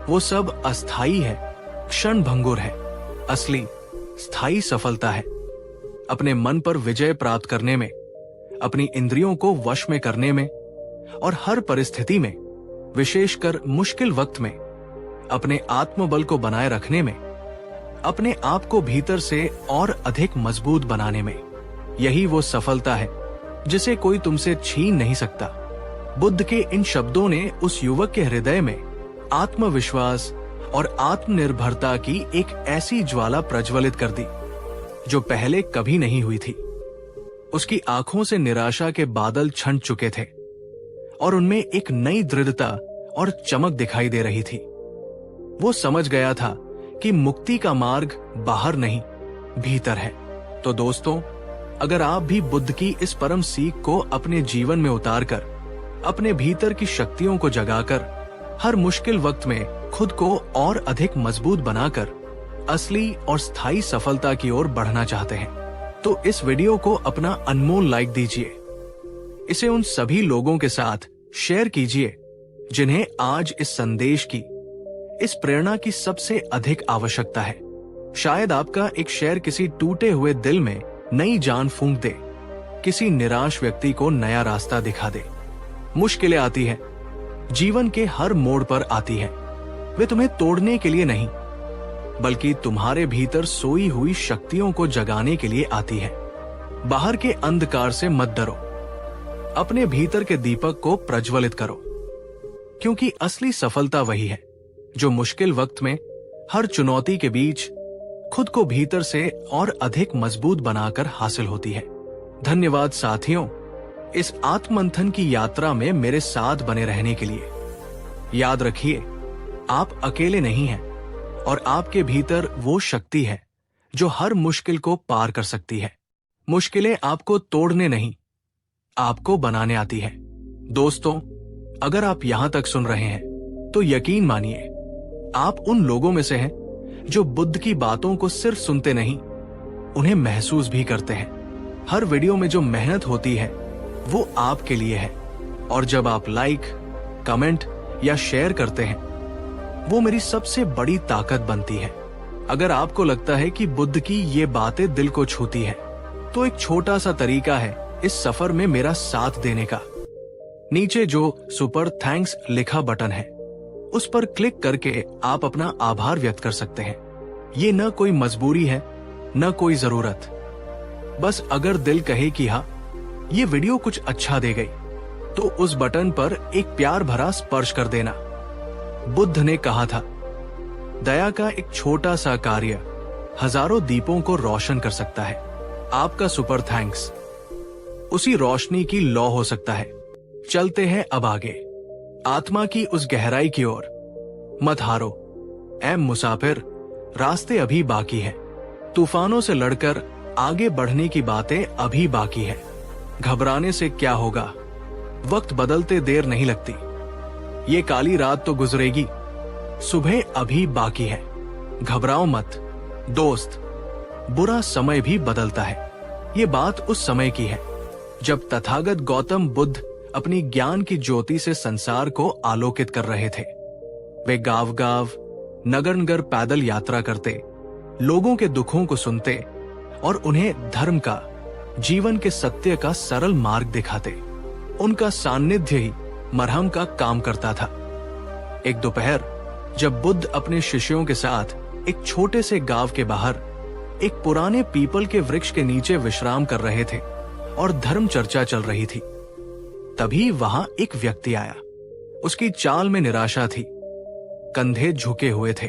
A: वो सब अस्थाई है, क्षण भंगुर है। असली स्थायी सफलता है अपने मन पर विजय प्राप्त करने में, अपनी इंद्रियों को वश में करने में और हर परिस्थिति में, विशेषकर मुश्किल वक्त में, अपने आत्मबल को बनाए रखने में, अपने आप को भीतर से और अधिक मजबूत बनाने में। यही वो सफलता है जिसे कोई तुमसे छीन नहीं सकता। बुद्ध के इन शब्दों ने उस युवक के हृदय में आत्मविश्वास और आत्मनिर्भरता की एक ऐसी ज्वाला प्रज्वलित कर दी जो पहले कभी नहीं हुई थी। उसकी आंखों से निराशा के बादल छंट चुके थे और उनमें एक नई दृढ़ता और चमक दिखाई दे रही थी। वो समझ गया था कि मुक्ति का मार्ग बाहर नहीं, भीतर है। तो दोस्तों, अगर आप भी बुद्ध की इस परम सीख को अपने जीवन में उतारकर, अपने भीतर की शक्तियों को जगाकर, हर मुश्किल वक्त में खुद को और अधिक मजबूत बनाकर असली और स्थायी सफलता की ओर बढ़ना चाहते हैं, तो इस वीडियो को अपना अनमोल लाइक दीजिए। इसे उन सभी लोगों के साथ शेयर कीजिए जिन्हें आज इस संदेश की, इस प्रेरणा की सबसे अधिक आवश्यकता है। शायद आपका एक शेयर किसी टूटे हुए दिल में नई जान फूंक दे, किसी निराश व्यक्ति को नया रास्ता दिखा दे। मुश्किलें आती हैं, जीवन के हर मोड़ पर आती हैं। वे तुम्हें तोड़ने के लिए नहीं, बल्कि तुम्हारे भीतर सोई हुई शक्तियों को जगाने के लिए आती है। बाहर के अंधकार से मत डरो, अपने भीतर के दीपक को प्रज्वलित करो, क्योंकि असली सफलता वही है जो मुश्किल वक्त में, हर चुनौती के बीच खुद को भीतर से और अधिक मजबूत बनाकर हासिल होती है। धन्यवाद साथियों, इस आत्ममंथन की यात्रा में मेरे साथ बने रहने के लिए। याद रखिए, आप अकेले नहीं हैं और आपके भीतर वो शक्ति है जो हर मुश्किल को पार कर सकती है। मुश्किलें आपको तोड़ने नहीं, आपको बनाने आती है। दोस्तों, अगर आप यहां तक सुन रहे हैं तो यकीन मानिए, आप उन लोगों में से हैं जो बुद्ध की बातों को सिर्फ सुनते नहीं, उन्हें महसूस भी करते हैं। हर वीडियो में जो मेहनत होती है वो आपके लिए है, और जब आप लाइक, कमेंट या शेयर करते हैं, वो मेरी सबसे बड़ी ताकत बनती है। अगर आपको लगता है कि बुद्ध की ये बातें दिल को छूती है, तो एक छोटा सा तरीका है इस सफर में मेरा साथ देने का। नीचे जो सुपर थैंक्स लिखा बटन है, उस पर क्लिक करके आप अपना आभार व्यक्त कर सकते हैं। ये न कोई मजबूरी है, न कोई जरूरत। बस अगर दिल कहे कि हाँ, ये वीडियो कुछ अच्छा दे गई, तो उस बटन पर एक प्यार भरा स्पर्श कर देना। बुद्ध ने कहा था, दया का एक छोटा सा कार्य हजारों दीपों को रोशन कर सकता है। आपका सुपर थैंक्स उसी रोशनी की लौ हो सकता है। चलते हैं अब आगे, आत्मा की उस गहराई की ओर। मत हारो ऐ मुसाफिर, रास्ते अभी बाकी है। तूफानों से लड़कर आगे बढ़ने की बातें अभी बाकी है। घबराने से क्या होगा, वक्त बदलते देर नहीं लगती। ये काली रात तो गुजरेगी, सुबह अभी बाकी है। घबराओ मत दोस्त, बुरा समय भी बदलता है। ये बात उस समय की है जब तथागत गौतम बुद्ध अपनी ज्ञान की ज्योति से संसार को आलोकित कर रहे थे। वे गांव गांव, नगर नगर पैदल यात्रा करते, लोगों के दुखों को सुनते और उन्हें धर्म का, जीवन के सत्य का सरल मार्ग दिखाते। उनका सान्निध्य ही मरहम का काम करता था। एक दोपहर जब बुद्ध अपने शिष्यों के साथ एक छोटे से गांव के बाहर एक पुराने पीपल के वृक्ष के नीचे विश्राम कर रहे थे और धर्म चर्चा चल रही थी, तभी वहां एक व्यक्ति आया। उसकी चाल में निराशा थी, कंधे झुके हुए थे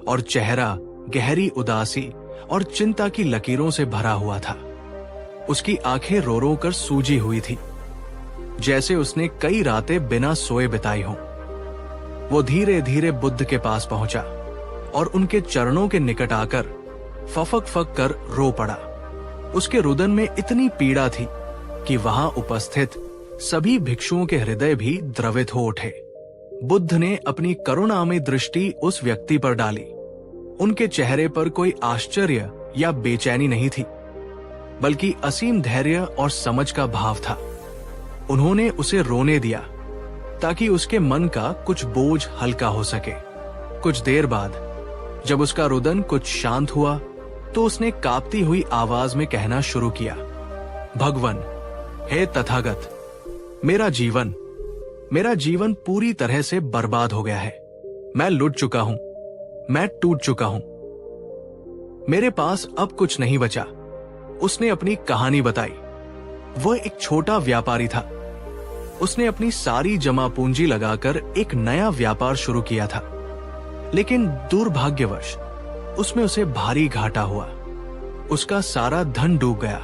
A: और चेहरा गहरी उदासी और चिंता की लकीरों से भरा हुआ था। उसकी आंखें रो रो कर सूजी हुई थी, जैसे उसने कई रातें बिना सोए बिताई हों। वो धीरे धीरे बुद्ध के पास पहुंचा और उनके चरणों के निकट आकर फफक फक कर रो पड़ा। उसके रुदन में इतनी पीड़ा थी कि वहां उपस्थित सभी भिक्षुओं के हृदय भी द्रवित हो उठे। बुद्ध ने अपनी करुणामयी दृष्टि उस व्यक्ति पर डाली। उनके चेहरे पर कोई आश्चर्य या बेचैनी नहीं थी, बल्कि असीम धैर्य और समझ का भाव था। उन्होंने उसे रोने दिया ताकि उसके मन का कुछ बोझ हल्का हो सके। कुछ देर बाद जब उसका रुदन कुछ शांत हुआ तो उसने कांपती हुई आवाज में कहना शुरू किया, भगवान, हे तथागत, मेरा जीवन पूरी तरह से बर्बाद हो गया है। मैं लुट चुका हूं, मैं टूट चुका हूं, मेरे पास अब कुछ नहीं बचा। उसने अपनी कहानी बताई। वह एक छोटा व्यापारी था। उसने अपनी सारी जमा पूंजी लगाकर एक नया व्यापार शुरू किया था, लेकिन दुर्भाग्यवश उसमें उसे भारी घाटा हुआ। उसका सारा धन डूब गया।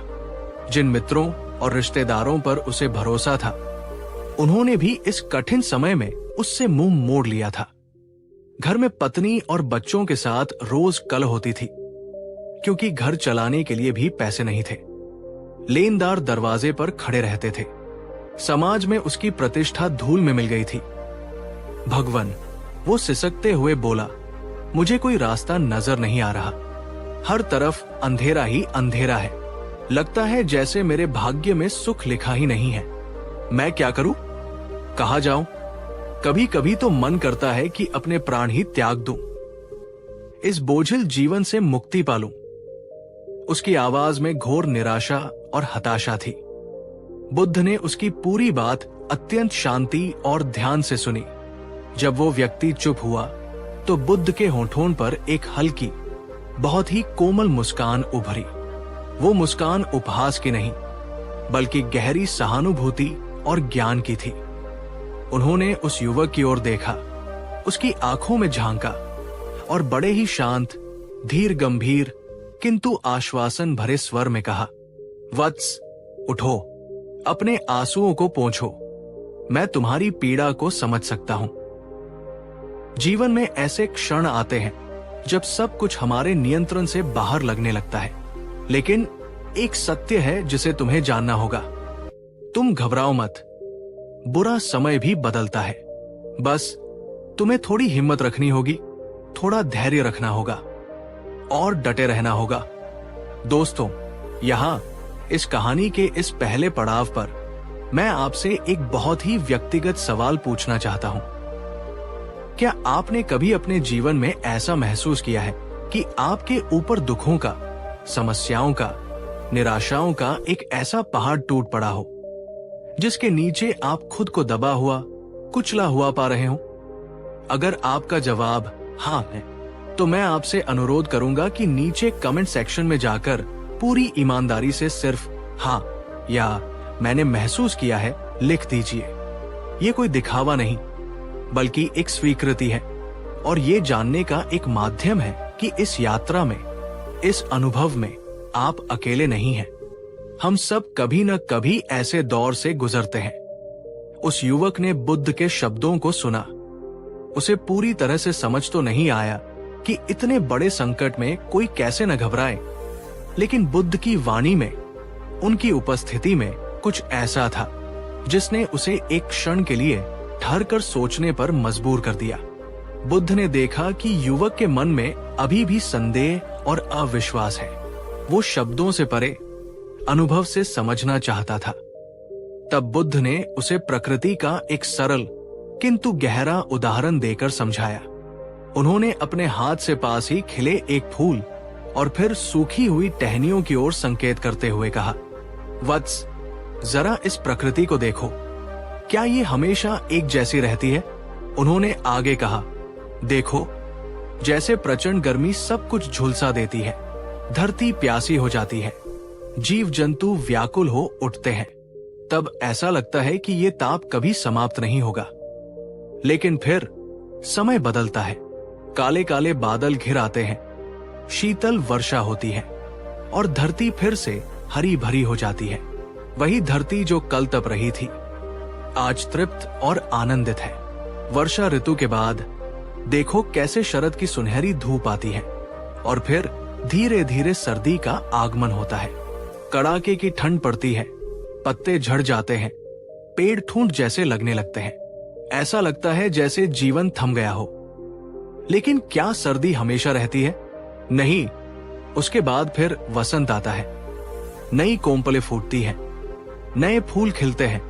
A: जिन मित्रों और रिश्तेदारों पर उसे भरोसा था, उन्होंने भी इस कठिन समय में उससे मुंह मोड़ लिया था। घर में पत्नी और बच्चों के साथ रोज कलह होती थी, क्योंकि घर चलाने के लिए भी पैसे नहीं थे। लेनदार दरवाजे पर खड़े रहते थे। समाज में उसकी प्रतिष्ठा धूल में मिल गई थी। भगवान, वो सिसकते हुए बोला, मुझे कोई रास्ता नजर नहीं आ रहा। हर तरफ अंधेरा ही अंधेरा है। लगता है जैसे मेरे भाग्य में सुख लिखा ही नहीं है। मैं क्या करूं? कहाँ जाऊं? कभी कभी तो मन करता है कि अपने प्राण ही त्याग दूं, इस बोझिल जीवन से मुक्ति पालूं। उसकी आवाज में घोर निराशा और हताशा थी। बुद्ध ने उसकी पूरी बात अत्यंत शांति और ध्यान से सुनी। जब वो व्यक्ति चुप हुआ तो बुद्ध के होठों पर एक हल्की, बहुत ही कोमल मुस्कान उभरी। वो मुस्कान उपहास की नहीं, बल्कि गहरी सहानुभूति और ज्ञान की थी। उन्होंने उस युवक की ओर देखा, उसकी आंखों में झांका और बड़े ही शांत, धीर गंभीर किंतु आश्वासन भरे स्वर में कहा, वत्स, उठो, अपने आंसुओं को पोंछो। मैं तुम्हारी पीड़ा को समझ सकता हूं। जीवन में ऐसे क्षण आते हैं जब सब कुछ हमारे नियंत्रण से बाहर लगने लगता है, लेकिन एक सत्य है जिसे तुम्हें जानना होगा। तुम घबराओ मत, बुरा समय भी बदलता है। बस तुम्हें थोड़ी हिम्मत रखनी होगी, थोड़ा धैर्य रखना होगा और डटे रहना होगा। दोस्तों, यहाँ इस कहानी के इस पहले पड़ाव पर मैं आपसे एक बहुत ही व्यक्तिगत सवाल पूछना चाहता हूं। क्या आपने कभी अपने जीवन में ऐसा महसूस किया है कि आपके ऊपर दुखों का, समस्याओं का, निराशाओं का एक ऐसा पहाड़ टूट पड़ा हो, जिसके नीचे आप खुद को दबा हुआ, कुचला हुआ पा रहे हो? अगर आपका जवाब हाँ है, तो मैं आपसे अनुरोध करूंगा कि नीचे कमेंट सेक्शन में जाकर पूरी ईमानदारी से सिर्फ हाँ या मैंने महसूस किया है लिख दीजिए। ये कोई दिखावा नहीं, बल्कि एक स्वीकृति है और ये जानने का एक माध्यम है कि इस यात्रा में, इस अनुभव में आप अकेले नहीं हैं। हम सब कभी न कभी ऐसे दौर से गुजरते हैं। उस युवक ने बुद्ध के शब्दों को सुना। उसे पूरी तरह से समझ तो नहीं आया कि इतने बड़े संकट में कोई कैसे न घबराए, लेकिन बुद्ध की वाणी में, उनकी उपस्थिति में कुछ ऐसा था जिसने उसे एक क्षण के लिए ठहर कर सोचने पर मजबूर कर दिया। बुद्ध ने देखा कि युवक के मन में अभी भी संदेह और अविश्वास है। वो शब्दों से परे अनुभव से समझना चाहता था। तब बुद्ध ने उसे प्रकृति का एक सरल किंतु गहरा उदाहरण देकर समझाया। उन्होंने अपने हाथ से पास ही खिले एक फूल और फिर सूखी हुई टहनियों की ओर संकेत करते हुए कहा, वत्स, जरा इस प्रकृति को देखो, क्या ये हमेशा एक जैसी रहती है? उन्होंने आगे कहा, देखो, जैसे प्रचंड गर्मी सब कुछ झुलसा देती है, धरती प्यासी हो जाती है, जीव जंतु व्याकुल हो उठते हैं, तब ऐसा लगता है कि ये ताप कभी समाप्त नहीं होगा। लेकिन फिर समय बदलता है, काले काले बादल घिर आते हैं, शीतल वर्षा होती है और धरती फिर से हरी भरी हो जाती है। वही धरती जो कल तप रही थी, आज तृप्त और आनंदित है। वर्षा ऋतु के बाद देखो कैसे शरद की सुनहरी धूप आती है और फिर धीरे धीरे सर्दी का आगमन होता है। कड़ाके की ठंड पड़ती है, पत्ते झड़ जाते हैं, पेड़ ठूंठ जैसे लगने लगते हैं, ऐसा लगता है जैसे जीवन थम गया हो। लेकिन क्या सर्दी हमेशा रहती है? नहीं, उसके बाद फिर वसंत आता है, नई कोमपले फूटती हैं, नए फूल खिलते हैं,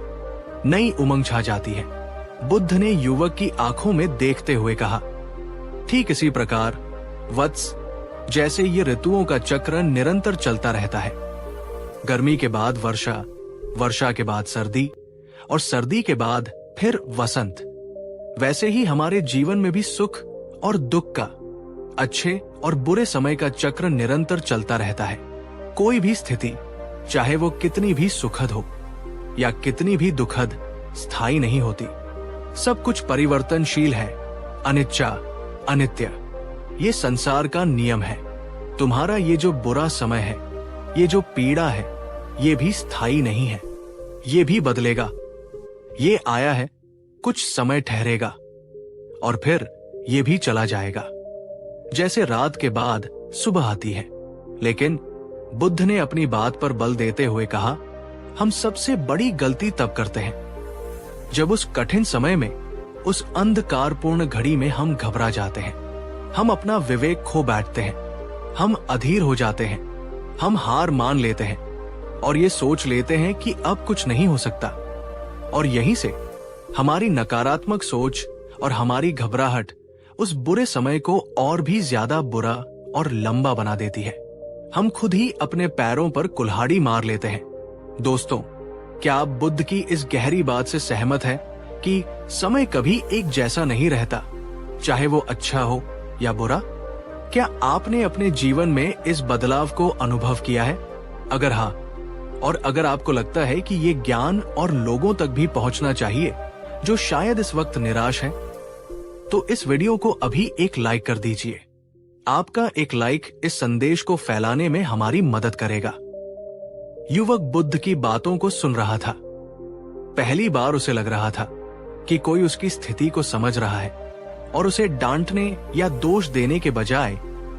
A: नई उमंग छा जाती है। बुद्ध ने युवक की आंखों में देखते हुए कहा, ठीक इसी प्रकार वत्स, जैसे ये ऋतुओं का चक्र निरंतर चलता रहता है, गर्मी के बाद वर्षा, वर्षा के बाद सर्दी और सर्दी के बाद फिर वसंत, वैसे ही हमारे जीवन में भी सुख और दुख का, अच्छे और बुरे समय का चक्र निरंतर चलता रहता है। कोई भी स्थिति, चाहे वो कितनी भी सुखद हो या कितनी भी दुखद, स्थायी नहीं होती। सब कुछ परिवर्तनशील है, अनिच्छा, अनित्य। ये संसार का नियम है। तुम्हारा ये जो बुरा समय है, ये जो पीड़ा है, ये भी स्थायी नहीं है, ये भी बदलेगा। ये आया है, कुछ समय ठहरेगा और फिर ये भी चला जाएगा। जैसे रात के बाद सुबह आती है। लेकिन बुद्ध ने अपनी बात पर बल देते हुए कहा, हम सबसे बड़ी गलती तब करते हैं जब उस कठिन समय में, उस अंधकारपूर्ण घड़ी में हम घबरा जाते हैं, हम अपना विवेक खो बैठते हैं, हम अधीर हो जाते हैं, हम हार मान लेते हैं और ये सोच लेते हैं कि अब कुछ नहीं हो सकता। और यहीं से हमारी नकारात्मक सोच और हमारी घबराहट उस बुरे समय को और भी ज्यादा बुरा और लंबा बना देती है। हम खुद ही अपने पैरों पर कुल्हाड़ी मार लेते हैं। दोस्तों, क्या आप बुद्ध की इस गहरी बात से सहमत हैं कि समय कभी एक जैसा नहीं रहता, चाहे वो अच्छा हो या बुरा? क्या आपने अपने जीवन में इस बदलाव को अनुभव किया है? अगर हाँ, और अगर आपको लगता है कि ये ज्ञान और लोगों तक भी पहुंचना चाहिए जो शायद इस वक्त निराश हैं, तो इस वीडियो को अभी एक लाइक कर दीजिए। आपका एक लाइक इस संदेश को फैलाने में हमारी मदद करेगा। युवक बुद्ध की बातों को सुन रहा था। पहली बार उसे लग रहा था कि कोई उसकी स्थिति को समझ रहा है और उसे डांटने या दोष देने के बजाय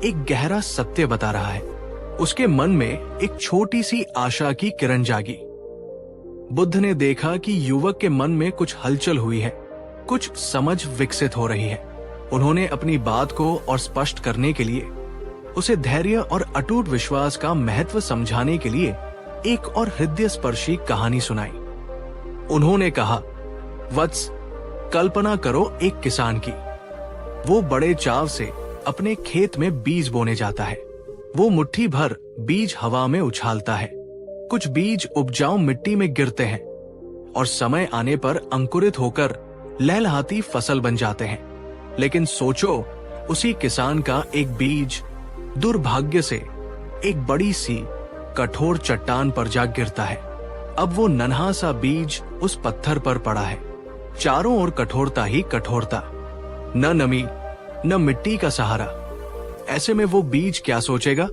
A: एक गहरा सत्य बता रहा है। उसके मन में एक छोटी सी आशा की किरण जागी। बुद्ध ने देखा कि युवक के मन में कुछ हलचल हुई है, कुछ समझ विकसित हो रही है। उन्होंने अपनी बात को और स्पष्ट करने के लिए, उसे धैर्य और अटूट विश्वास का महत्व समझाने के लिए एक और हृदय स्पर्शी कहानी सुनाई। उन्होंने कहा, वत्स, कल्पना करो एक किसान की। वो बड़े चाव से अपने खेत में बीज बोने जाता है। वो मुट्ठी भर बीज हवा में उछालता है। कुछ बीज उपजाऊ मिट्टी में गिरते हैं और समय आने पर अंकुरित होकर लहलहाती फसल बन जाते हैं। लेकिन सोचो, उसी किसान का एक बीज दुर्भाग्य से एक बड़ी सी कठोर चट्टान पर जा गिरता है। अब वो नन्हा सा बीज उस पत्थर पर पड़ा है, चारों ओर कठोरता ही कठोरता, न नमी न मिट्टी का सहारा। ऐसे में वो बीज क्या सोचेगा?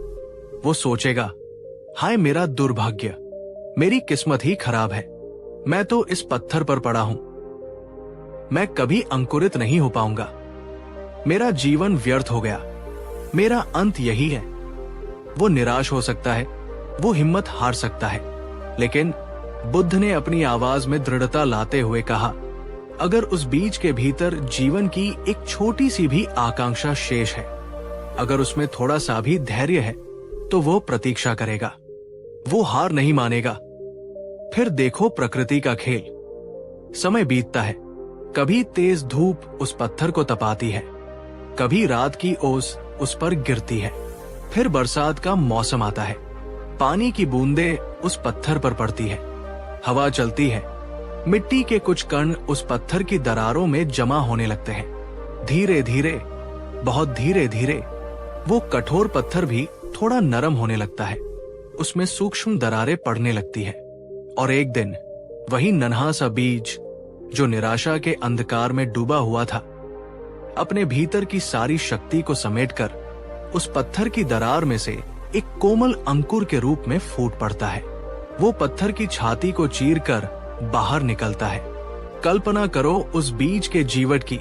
A: वो सोचेगा, हाय मेरा दुर्भाग्य, मेरी किस्मत ही खराब है, मैं तो इस पत्थर पर पड़ा हूं, मैं कभी अंकुरित नहीं हो पाऊंगा, मेरा जीवन व्यर्थ हो गया, मेरा अंत यही है। वो निराश हो सकता है, वो हिम्मत हार सकता है, लेकिन बुद्ध ने अपनी आवाज में दृढ़ता लाते हुए कहा, अगर उस बीज के भीतर जीवन की एक छोटी सी भी आकांक्षा शेष है, अगर उसमें थोड़ा सा भी धैर्य है, तो वो प्रतीक्षा करेगा, वो हार नहीं मानेगा। फिर देखो प्रकृति का खेल। समय बीतता है, कभी तेज धूप उस पत्थर को तपाती है, कभी रात की ओस उस पर गिरती है, फिर बरसात का मौसम आता है, पानी की बूंदें उस पत्थर पर पड़ती है, हवा चलती है, मिट्टी के कुछ कण उस पत्थर की दरारों में जमा होने लगते हैं। धीरे धीरे, बहुत धीरे धीरे वो कठोर पत्थर भी थोड़ा नरम होने लगता है, उसमें सूक्ष्म दरारें पड़ने लगती है, और एक दिन वही नन्हा सा बीज जो निराशा के अंधकार में डूबा हुआ था, अपने भीतर की सारी शक्ति को समेटकर उस पत्थर की दरार में से एक कोमल अंकुर के रूप में फूट पड़ता है। वो पत्थर की छाती को चीरकर बाहर निकलता है। कल्पना करो उस बीज के जीवट की,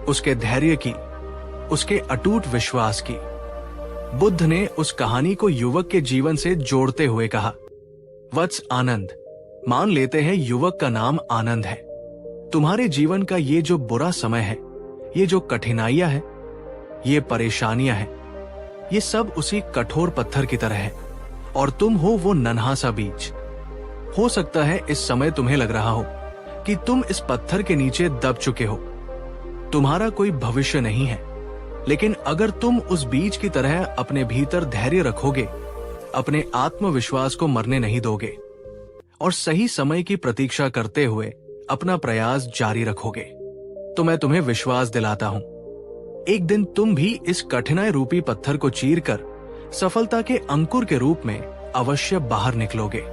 A: उसके धैर्य की, उसके अटूट विश्वास की। बुद्ध ने उस कहानी को युवक के जीवन से जोड़ते हुए कहा, वत्स आनंद, मान लेते हैं युवक का नाम आनंद है। तुम्हारे जीवन का ये जो बुरा समय है, ये जो कठिनाइयां हैं, ये परेशानियां हैं, ये सब उसी कठोर पत्थर की तरह है, और तुम हो वो नन्हा सा बीज। हो सकता है इस समय तुम्हें लग रहा हो कि तुम इस पत्थर के नीचे दब चुके हो, तुम्हारा कोई भविष्य नहीं है, लेकिन अगर तुम उस बीज की तरह अपने भीतर धैर्य रखोगे, अपने आत्मविश्वास को मरने नहीं दोगे, और सही समय की प्रतीक्षा करते हुए अपना प्रयास जारी रखोगे, तो मैं तुम्हें विश्वास दिलाता हूं, एक दिन तुम भी इस कठिनाई रूपी पत्थर को चीरकर सफलता के अंकुर के रूप में अवश्य बाहर निकलोगे।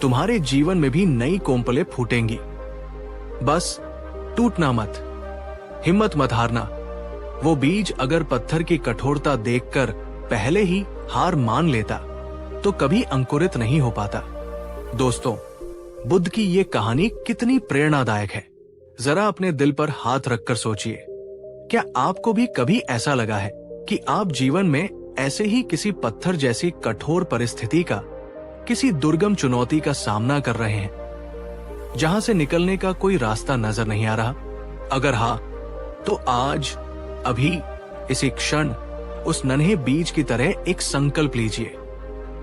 A: तुम्हारे जीवन में भी नई कोंपलें फूटेंगी। बस टूटना मत, हिम्मत मत हारना। वो बीज अगर पत्थर की कठोरता देखकर पहले ही हार मान लेता, तो कभी अंकुरित नहीं हो पाता। दोस्तों, बुद्ध की ये कहानी कितनी प्रेरणादायक है। जरा अपने दिल पर हाथ रखकर सोचिए, क्या आपको भी कभी ऐसा लगा है कि आप जीवन में ऐसे ही किसी पत्थर जैसी कठोर परिस्थिति का, किसी दुर्गम चुनौती का सामना कर रहे हैं, जहां से निकलने का कोई रास्ता नजर नहीं आ रहा? अगर हाँ, तो आज, अभी, इसी क्षण उस नन्हे बीज की तरह एक संकल्प लीजिए।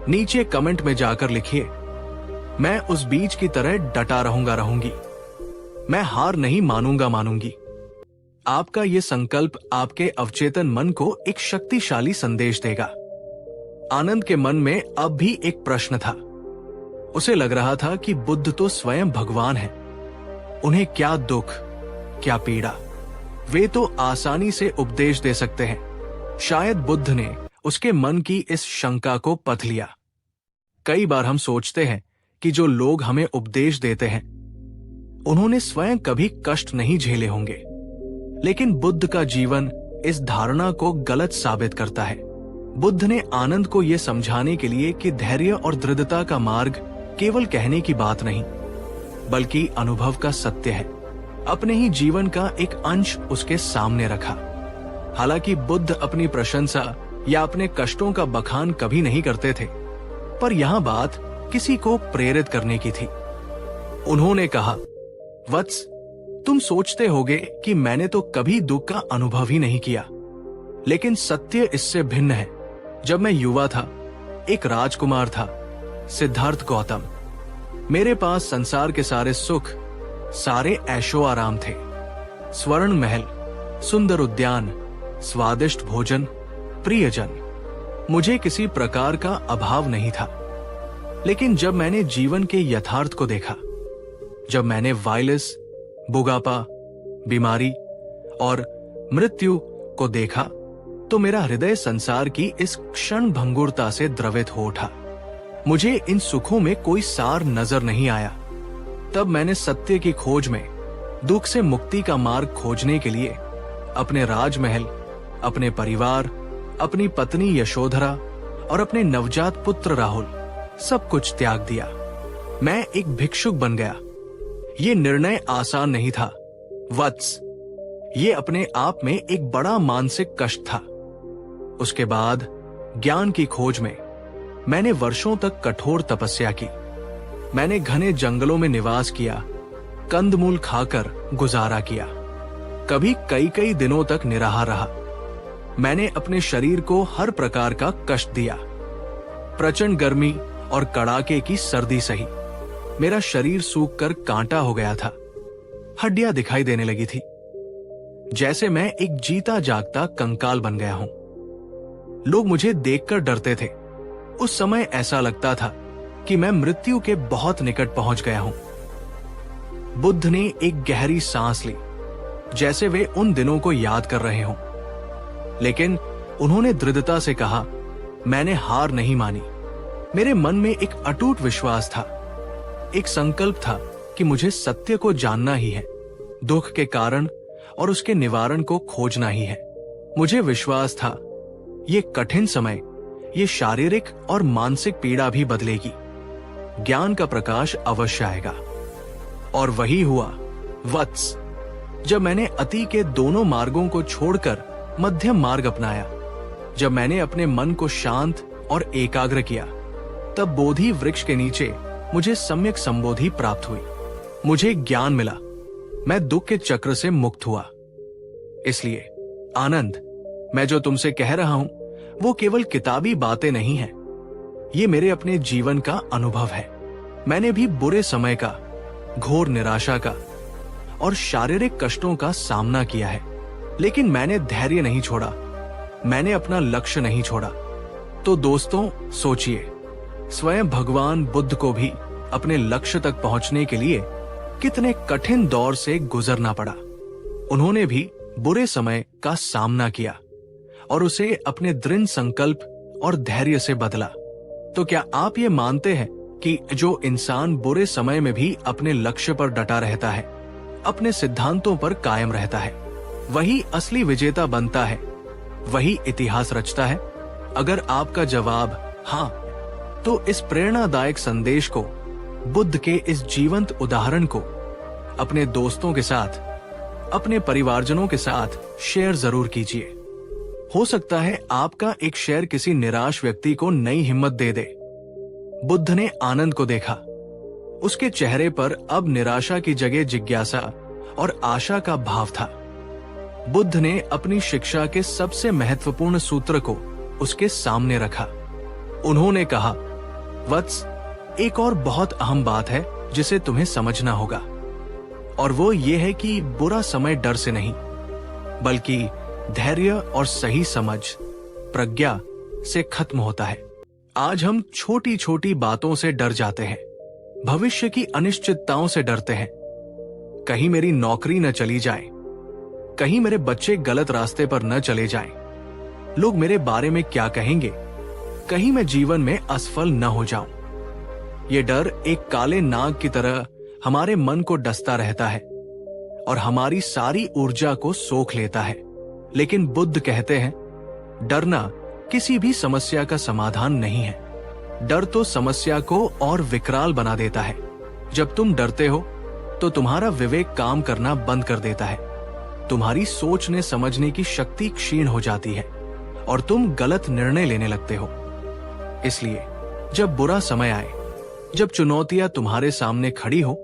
A: नीचे कमेंट में जाकर लिखिए, मैं उस बीज की तरह डटा रहूंगी, मैं हार नहीं मानूंगी। आपका ये संकल्प आपके अवचेतन मन को एक शक्तिशाली संदेश देगा। आनंद के मन में अब भी एक प्रश्न था। उसे लग रहा था कि बुद्ध तो स्वयं भगवान है, उन्हें क्या दुख, क्या पीड़ा, वे तो आसानी से उपदेश दे सकते हैं। शायद बुद्ध ने उसके मन की इस शंका को पथ लिया। कई बार हम सोचते हैं कि जो लोग हमें उपदेश देते हैं, उन्होंने स्वयं कभी कष्ट नहीं झेले होंगे, लेकिन बुद्ध का जीवन इस धारणा को गलत साबित करता है। बुद्ध ने आनंद को यह समझाने के लिए कि धैर्य और दृढ़ता का मार्ग केवल कहने की बात नहीं, बल्कि अनुभव का सत्य है, अपने ही जीवन का एक अंश उसके सामने रखा। हालांकि बुद्ध अपनी प्रशंसा या अपने कष्टों का बखान कभी नहीं करते थे, पर यहां बात किसी को प्रेरित करने की थी। उन्होंने कहा, वत्स, तुम सोचते होगे कि मैंने तो कभी दुख का अनुभव ही नहीं किया, लेकिन सत्य इससे भिन्न है। जब मैं युवा था, एक राजकुमार था, सिद्धार्थ गौतम। मेरे पास संसार के सारे सुख, सारे ऐशो आराम थे, स्वर्ण महल, सुंदर उद्यान, स्वादिष्ट भोजन, प्रियजन। मुझे किसी प्रकार का अभाव नहीं था। लेकिन जब मैंने जीवन के यथार्थ को देखा, जब मैंने वायरस, बुढ़ापा, बीमारी और मृत्यु को देखा, तो मेरा हृदय संसार की इस क्षण भंगुरता से द्रवित हो उठा। मुझे इन सुखों में कोई सार नजर नहीं आया। तब मैंने सत्य की खोज में, दुख से मुक्ति का मार्ग खोजने के लिए अपने राजमहल, अपने परिवार, अपनी पत्नी यशोधरा और अपने नवजात पुत्र राहुल, सब कुछ त्याग दिया। मैं एक भिक्षुक बन गया। ये निर्णय आसान नहीं था वत्स। ये अपने आप में एक बड़ा मानसिक कष्ट था। उसके बाद ज्ञान की खोज में मैंने वर्षों तक कठोर तपस्या की। मैंने घने जंगलों में निवास किया, कंदमूल खाकर गुजारा किया, कभी कई कई दिनों तक निराहार रहा। मैंने अपने शरीर को हर प्रकार का कष्ट दिया, प्रचंड गर्मी और कड़ाके की सर्दी सही। मेरा शरीर सूखकर कांटा हो गया था, हड्डियां दिखाई देने लगी थी, जैसे मैं एक जीता जागता कंकाल बन गया हूं। लोग मुझे देखकर डरते थे। उस समय ऐसा लगता था कि मैं मृत्यु के बहुत निकट पहुंच गया हूं। बुद्ध ने एक गहरी सांस ली, जैसे वे उन दिनों को याद कर रहे हों। लेकिन उन्होंने दृढ़ता से कहा, मैंने हार नहीं मानी। मेरे मन में एक अटूट विश्वास था, एक संकल्प था कि मुझे सत्य को जानना ही है, दुख के कारण और उसके निवारण को खोजना ही है। मुझे विश्वास था ये कठिन समय, ये शारीरिक और मानसिक पीड़ा भी बदलेगी। ज्ञान का प्रकाश अवश्य आएगा। और वही हुआ वत्स। जब मैंने अति के दोनों मार्गों को छोड़कर मध्यम मार्ग अपनाया, जब मैंने अपने मन को शांत और एकाग्र किया, तब बोधि वृक्ष के नीचे मुझे सम्यक संबोधि प्राप्त हुई। मुझे ज्ञान मिला, मैं दुख के चक्र से मुक्त हुआ। इसलिए आनंद, मैं जो तुमसे कह रहा हूं वो केवल किताबी बातें नहीं हैं। ये मेरे अपने जीवन का अनुभव है। मैंने भी बुरे समय का, घोर निराशा का और शारीरिक कष्टों का सामना किया है, लेकिन मैंने धैर्य नहीं छोड़ा, मैंने अपना लक्ष्य नहीं छोड़ा। तो दोस्तों सोचिए, स्वयं भगवान बुद्ध को भी अपने लक्ष्य तक पहुंचने के लिए कितने कठिन दौर से गुजरना पड़ा। उन्होंने भी बुरे समय का सामना किया और उसे अपने दृढ़ संकल्प और धैर्य से बदला। तो क्या आप ये मानते हैं कि जो इंसान बुरे समय में भी अपने लक्ष्य पर डटा रहता है, अपने सिद्धांतों पर कायम रहता है, वही असली विजेता बनता है, वही इतिहास रचता है? अगर आपका जवाब हाँ, तो इस प्रेरणादायक संदेश को, बुद्ध के इस जीवंत उदाहरण को अपने दोस्तों के साथ, अपने परिवारजनों के साथ शेयर जरूर कीजिए। हो सकता है आपका एक शेयर किसी निराश व्यक्ति को नई हिम्मत दे दे। बुद्ध ने आनंद को देखा। उसके चेहरे पर अब निराशा की जगह जिज्ञासा और आशा का भाव था। बुद्ध ने अपनी शिक्षा के सबसे महत्वपूर्ण सूत्र को उसके सामने रखा। उन्होंने कहा, वत्स, एक और बहुत अहम बात है जिसे तुम्हें समझना होगा, और वो ये है कि बुरा समय डर से नहीं, बल्कि धैर्य और सही समझ, प्रज्ञा से खत्म होता है। आज हम छोटी छोटी बातों से डर जाते हैं, भविष्य की अनिश्चितताओं से डरते हैं। कहीं मेरी नौकरी न चली जाए, कहीं मेरे बच्चे गलत रास्ते पर न चले जाएं, लोग मेरे बारे में क्या कहेंगे, कहीं मैं जीवन में असफल न हो जाऊं। ये डर एक काले नाग की तरह हमारे मन को डसता रहता है और हमारी सारी ऊर्जा को सोख लेता है। लेकिन बुद्ध कहते हैं, डरना किसी भी समस्या का समाधान नहीं है। डर तो समस्या को और विकराल बना देता है। जब तुम डरते हो तो तुम्हारा विवेक काम करना बंद कर देता है, तुम्हारी सोचने समझने की शक्ति क्षीण हो जाती है और तुम गलत निर्णय लेने लगते हो। इसलिए जब बुरा समय आए, जब चुनौतियां तुम्हारे सामने खड़ी हो,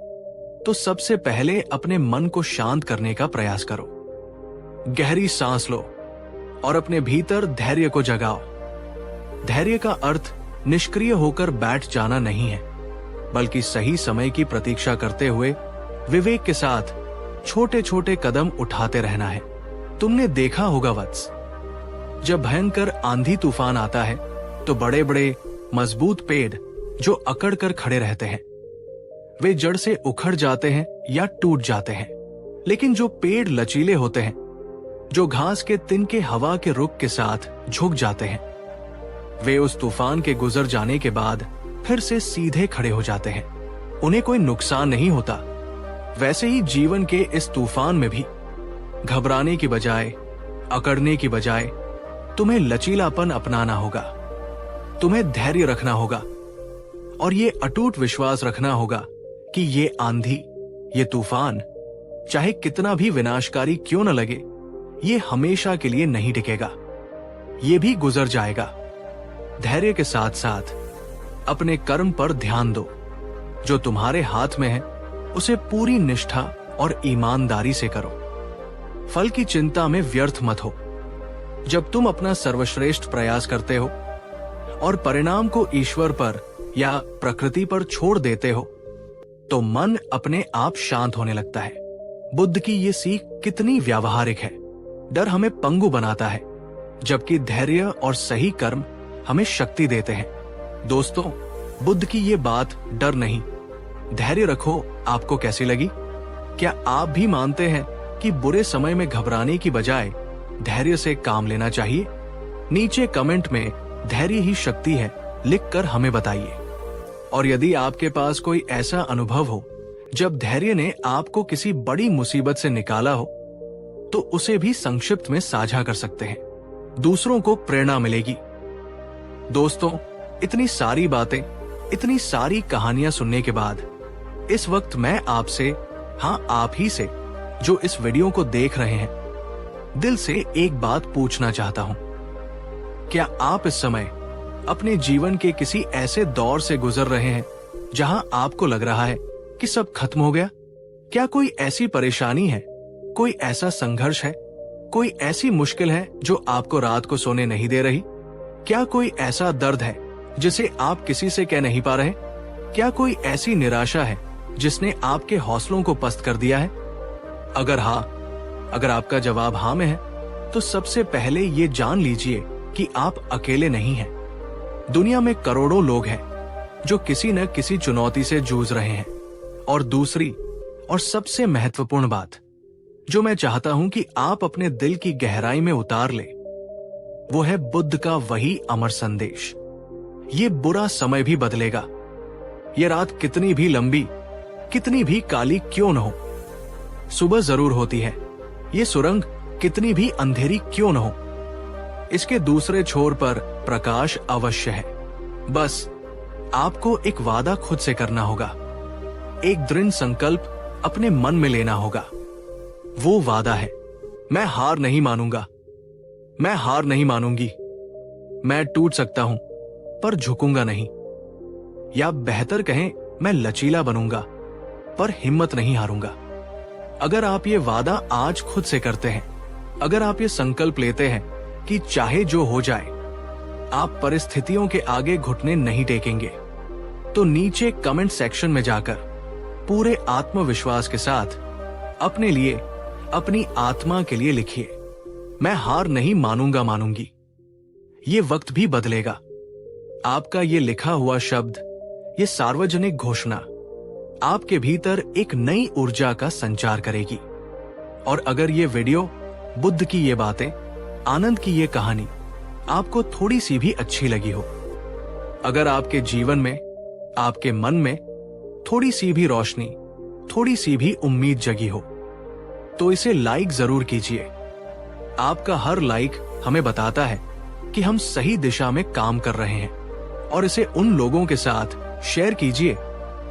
A: तो सबसे पहले अपने मन को शांत करने का प्रयास करो। गहरी सांस लो और अपने भीतर धैर्य को जगाओ। धैर्य का अर्थ निष्क्रिय होकर बैठ जाना नहीं है, बल्कि सही समय की प्रतीक्षा करते हुए विवेक के साथ छोटे छोटे कदम उठाते रहना है। तुमने देखा होगा वत्स, जब भयंकर आंधी तूफान आता है तो बड़े बड़े मजबूत पेड़ जो अकड़ कर खड़े रहते हैं, वे जड़ से उखड़ जाते हैं या टूट जाते हैं। लेकिन जो पेड़ लचीले होते हैं, जो घास के तिनके हवा के रुख के साथ झुक जाते हैं, वे उस तूफान के गुजर जाने के बाद फिर से सीधे खड़े हो जाते हैं। उन्हें कोई नुकसान नहीं होता। वैसे ही जीवन के इस तूफान में भी घबराने की बजाय, अकड़ने की बजाय तुम्हें लचीलापन अपनाना होगा। तुम्हें धैर्य रखना होगा और ये अटूट विश्वास रखना होगा कि ये आंधी, ये तूफान चाहे कितना भी विनाशकारी क्यों न लगे, ये हमेशा के लिए नहीं टिकेगा। ये भी गुजर जाएगा। धैर्य के साथ साथ अपने कर्म पर ध्यान दो। जो तुम्हारे हाथ में है उसे पूरी निष्ठा और ईमानदारी से करो। फल की चिंता में व्यर्थ मत हो। जब तुम अपना सर्वश्रेष्ठ प्रयास करते हो और परिणाम को ईश्वर पर या प्रकृति पर छोड़ देते हो, तो मन अपने आप शांत होने लगता है। बुद्ध की ये सीख कितनी व्यावहारिक है। डर हमें पंगु बनाता है, जबकि धैर्य और सही कर्म हमें शक्ति देते हैं। दोस्तों, बुद्ध की ये बात डर नहीं, धैर्य रखो आपको कैसी लगी? क्या आप भी मानते हैं कि बुरे समय में घबराने की बजाय धैर्य से काम लेना चाहिए? नीचे कमेंट में धैर्य ही शक्ति है लिखकर हमें बताइए। और यदि आपके पास कोई ऐसा अनुभव हो जब धैर्य ने आपको किसी बड़ी मुसीबत से निकाला हो, तो उसे भी संक्षिप्त में साझा कर सकते हैं। दूसरों को प्रेरणा मिलेगी। दोस्तों, इतनी सारी बातें, इतनी सारी कहानियां सुनने के बाद इस वक्त मैं आपसे, हाँ आप ही से जो इस वीडियो को देख रहे हैं, दिल से एक बात पूछना चाहता हूं। क्या आप इस समय अपने जीवन के किसी ऐसे दौर से गुजर रहे हैं जहां आपको लग रहा है कि सब खत्म हो गया? क्या कोई ऐसी परेशानी है, कोई ऐसा संघर्ष है, कोई ऐसी मुश्किल है जो आपको रात को सोने नहीं दे रही? क्या कोई ऐसा दर्द है जिसे आप किसी से कह नहीं पा रहे? क्या कोई ऐसी निराशा है जिसने आपके हौसलों को पस्त कर दिया है? अगर हाँ, अगर आपका जवाब हाँ में है, तो सबसे पहले ये जान लीजिए कि आप अकेले नहीं हैं। दुनिया में करोड़ों लोग हैं जो किसी न किसी चुनौती से जूझ रहे हैं। और दूसरी और सबसे महत्वपूर्ण बात जो मैं चाहता हूं कि आप अपने दिल की गहराई में उतार ले, वो है बुद्ध का वही अमर संदेश। ये बुरा समय भी बदलेगा। ये रात कितनी भी लंबी, कितनी भी काली क्यों न हो, सुबह जरूर होती है। ये सुरंग कितनी भी अंधेरी क्यों न हो, इसके दूसरे छोर पर प्रकाश अवश्य है। बस आपको एक वादा खुद से करना होगा, एक दृढ़ संकल्प अपने मन में लेना होगा। वो वादा है, मैं हार नहीं मानूंगा, मैं हार नहीं मानूंगी। मैं टूट सकता हूं पर झुकूंगा नहीं। या बेहतर कहें, मैं लचीला बनूंगा पर हिम्मत नहीं हारूंगा। अगर आप ये वादा आज खुद से करते हैं, अगर आप ये संकल्प लेते हैं कि चाहे जो हो जाए आप परिस्थितियों के आगे घुटने नहीं टेकेंगे, तो नीचे कमेंट सेक्शन में जाकर पूरे आत्मविश्वास के साथ अपने लिए, अपनी आत्मा के लिए लिखिए, मैं हार नहीं मानूंगा, मानूंगी। ये वक्त भी बदलेगा। आपका ये लिखा हुआ शब्द, ये सार्वजनिक घोषणा आपके भीतर एक नई ऊर्जा का संचार करेगी। और अगर ये वीडियो, बुद्ध की ये बातें, आनंद की ये कहानी आपको थोड़ी सी भी अच्छी लगी हो, अगर आपके जीवन में, आपके मन में थोड़ी सी भी रोशनी, थोड़ी सी भी उम्मीद जगी हो, तो इसे लाइक जरूर कीजिए। आपका हर लाइक हमें बताता है कि हम सही दिशा में काम कर रहे हैं। और इसे उन लोगों के साथ शेयर कीजिए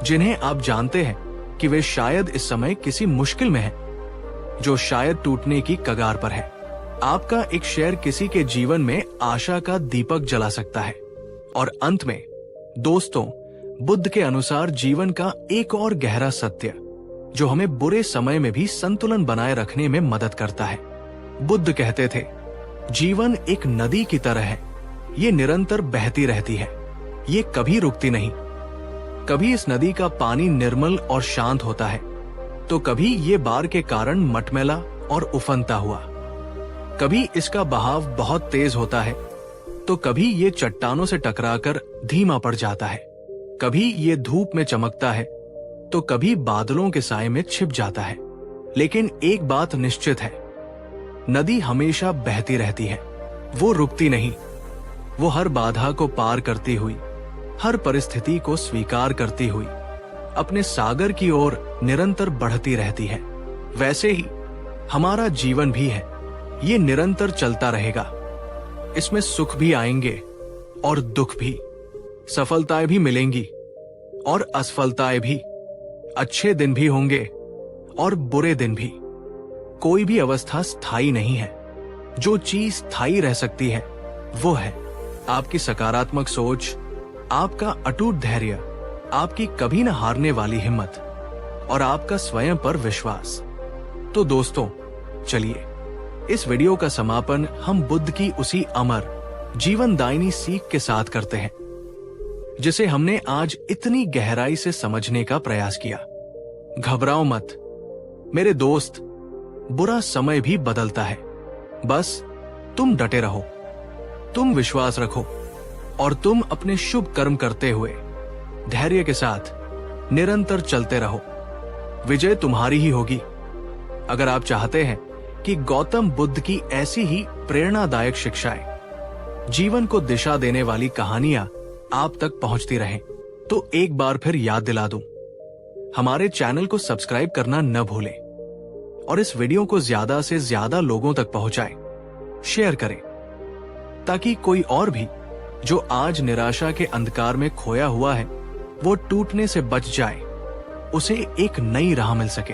A: जिन्हें आप जानते हैं कि वे शायद इस समय किसी मुश्किल में हैं, जो शायद टूटने की कगार पर है। आपका एक शेयर किसी के जीवन में आशा का दीपक जला सकता है। और अंत में दोस्तों, बुद्ध के अनुसार जीवन का एक और गहरा सत्य जो हमें बुरे समय में भी संतुलन बनाए रखने में मदद करता है। बुद्ध कहते थे, जीवन एक नदी की तरह है, ये निरंतर बहती रहती है, ये कभी रुकती नहीं। कभी इस नदी का पानी निर्मल और शांत होता है, तो कभी ये बाढ़ के कारण मटमैला और उफनता हुआ। कभी इसका बहाव बहुत तेज होता है, तो कभी ये चट्टानों से टकराकर धीमा पड़ जाता है। कभी ये धूप में चमकता है, तो कभी बादलों के साए में छिप जाता है। लेकिन एक बात निश्चित है, नदी हमेशा बहती रहती है, वो रुकती नहीं। वो हर बाधा को पार करती हुई, हर परिस्थिति को स्वीकार करती हुई अपने सागर की ओर निरंतर बढ़ती रहती है। वैसे ही हमारा जीवन भी है, ये निरंतर चलता रहेगा। इसमें सुख भी आएंगे और दुख भी, सफलताएं भी मिलेंगी और असफलताएं भी, अच्छे दिन भी होंगे और बुरे दिन भी। कोई भी अवस्था स्थायी नहीं है। जो चीज स्थायी रह सकती है वो है आपकी सकारात्मक सोच, आपका अटूट धैर्य, आपकी कभी न हारने वाली हिम्मत और आपका स्वयं पर विश्वास। तो दोस्तों, चलिए इस वीडियो का समापन हम बुद्ध की उसी अमर जीवनदायिनी सीख के साथ करते हैं जिसे हमने आज इतनी गहराई से समझने का प्रयास किया। घबराओ मत मेरे दोस्त, बुरा समय भी बदलता है। बस तुम डटे रहो, तुम विश्वास रखो और तुम अपने शुभ कर्म करते हुए धैर्य के साथ निरंतर चलते रहो। विजय तुम्हारी ही होगी। अगर आप चाहते हैं कि गौतम बुद्ध की ऐसी ही प्रेरणादायक शिक्षाएं, जीवन को दिशा देने वाली कहानियां आप तक पहुंचती रहें, तो एक बार फिर याद दिला दूं, हमारे चैनल को सब्सक्राइब करना न भूलें और इस वीडियो को ज्यादा से ज्यादा लोगों तक पहुंचाएं, शेयर करें, ताकि कोई और भी जो आज निराशा के अंधकार में खोया हुआ है वो टूटने से बच जाए, उसे एक नई राह मिल सके।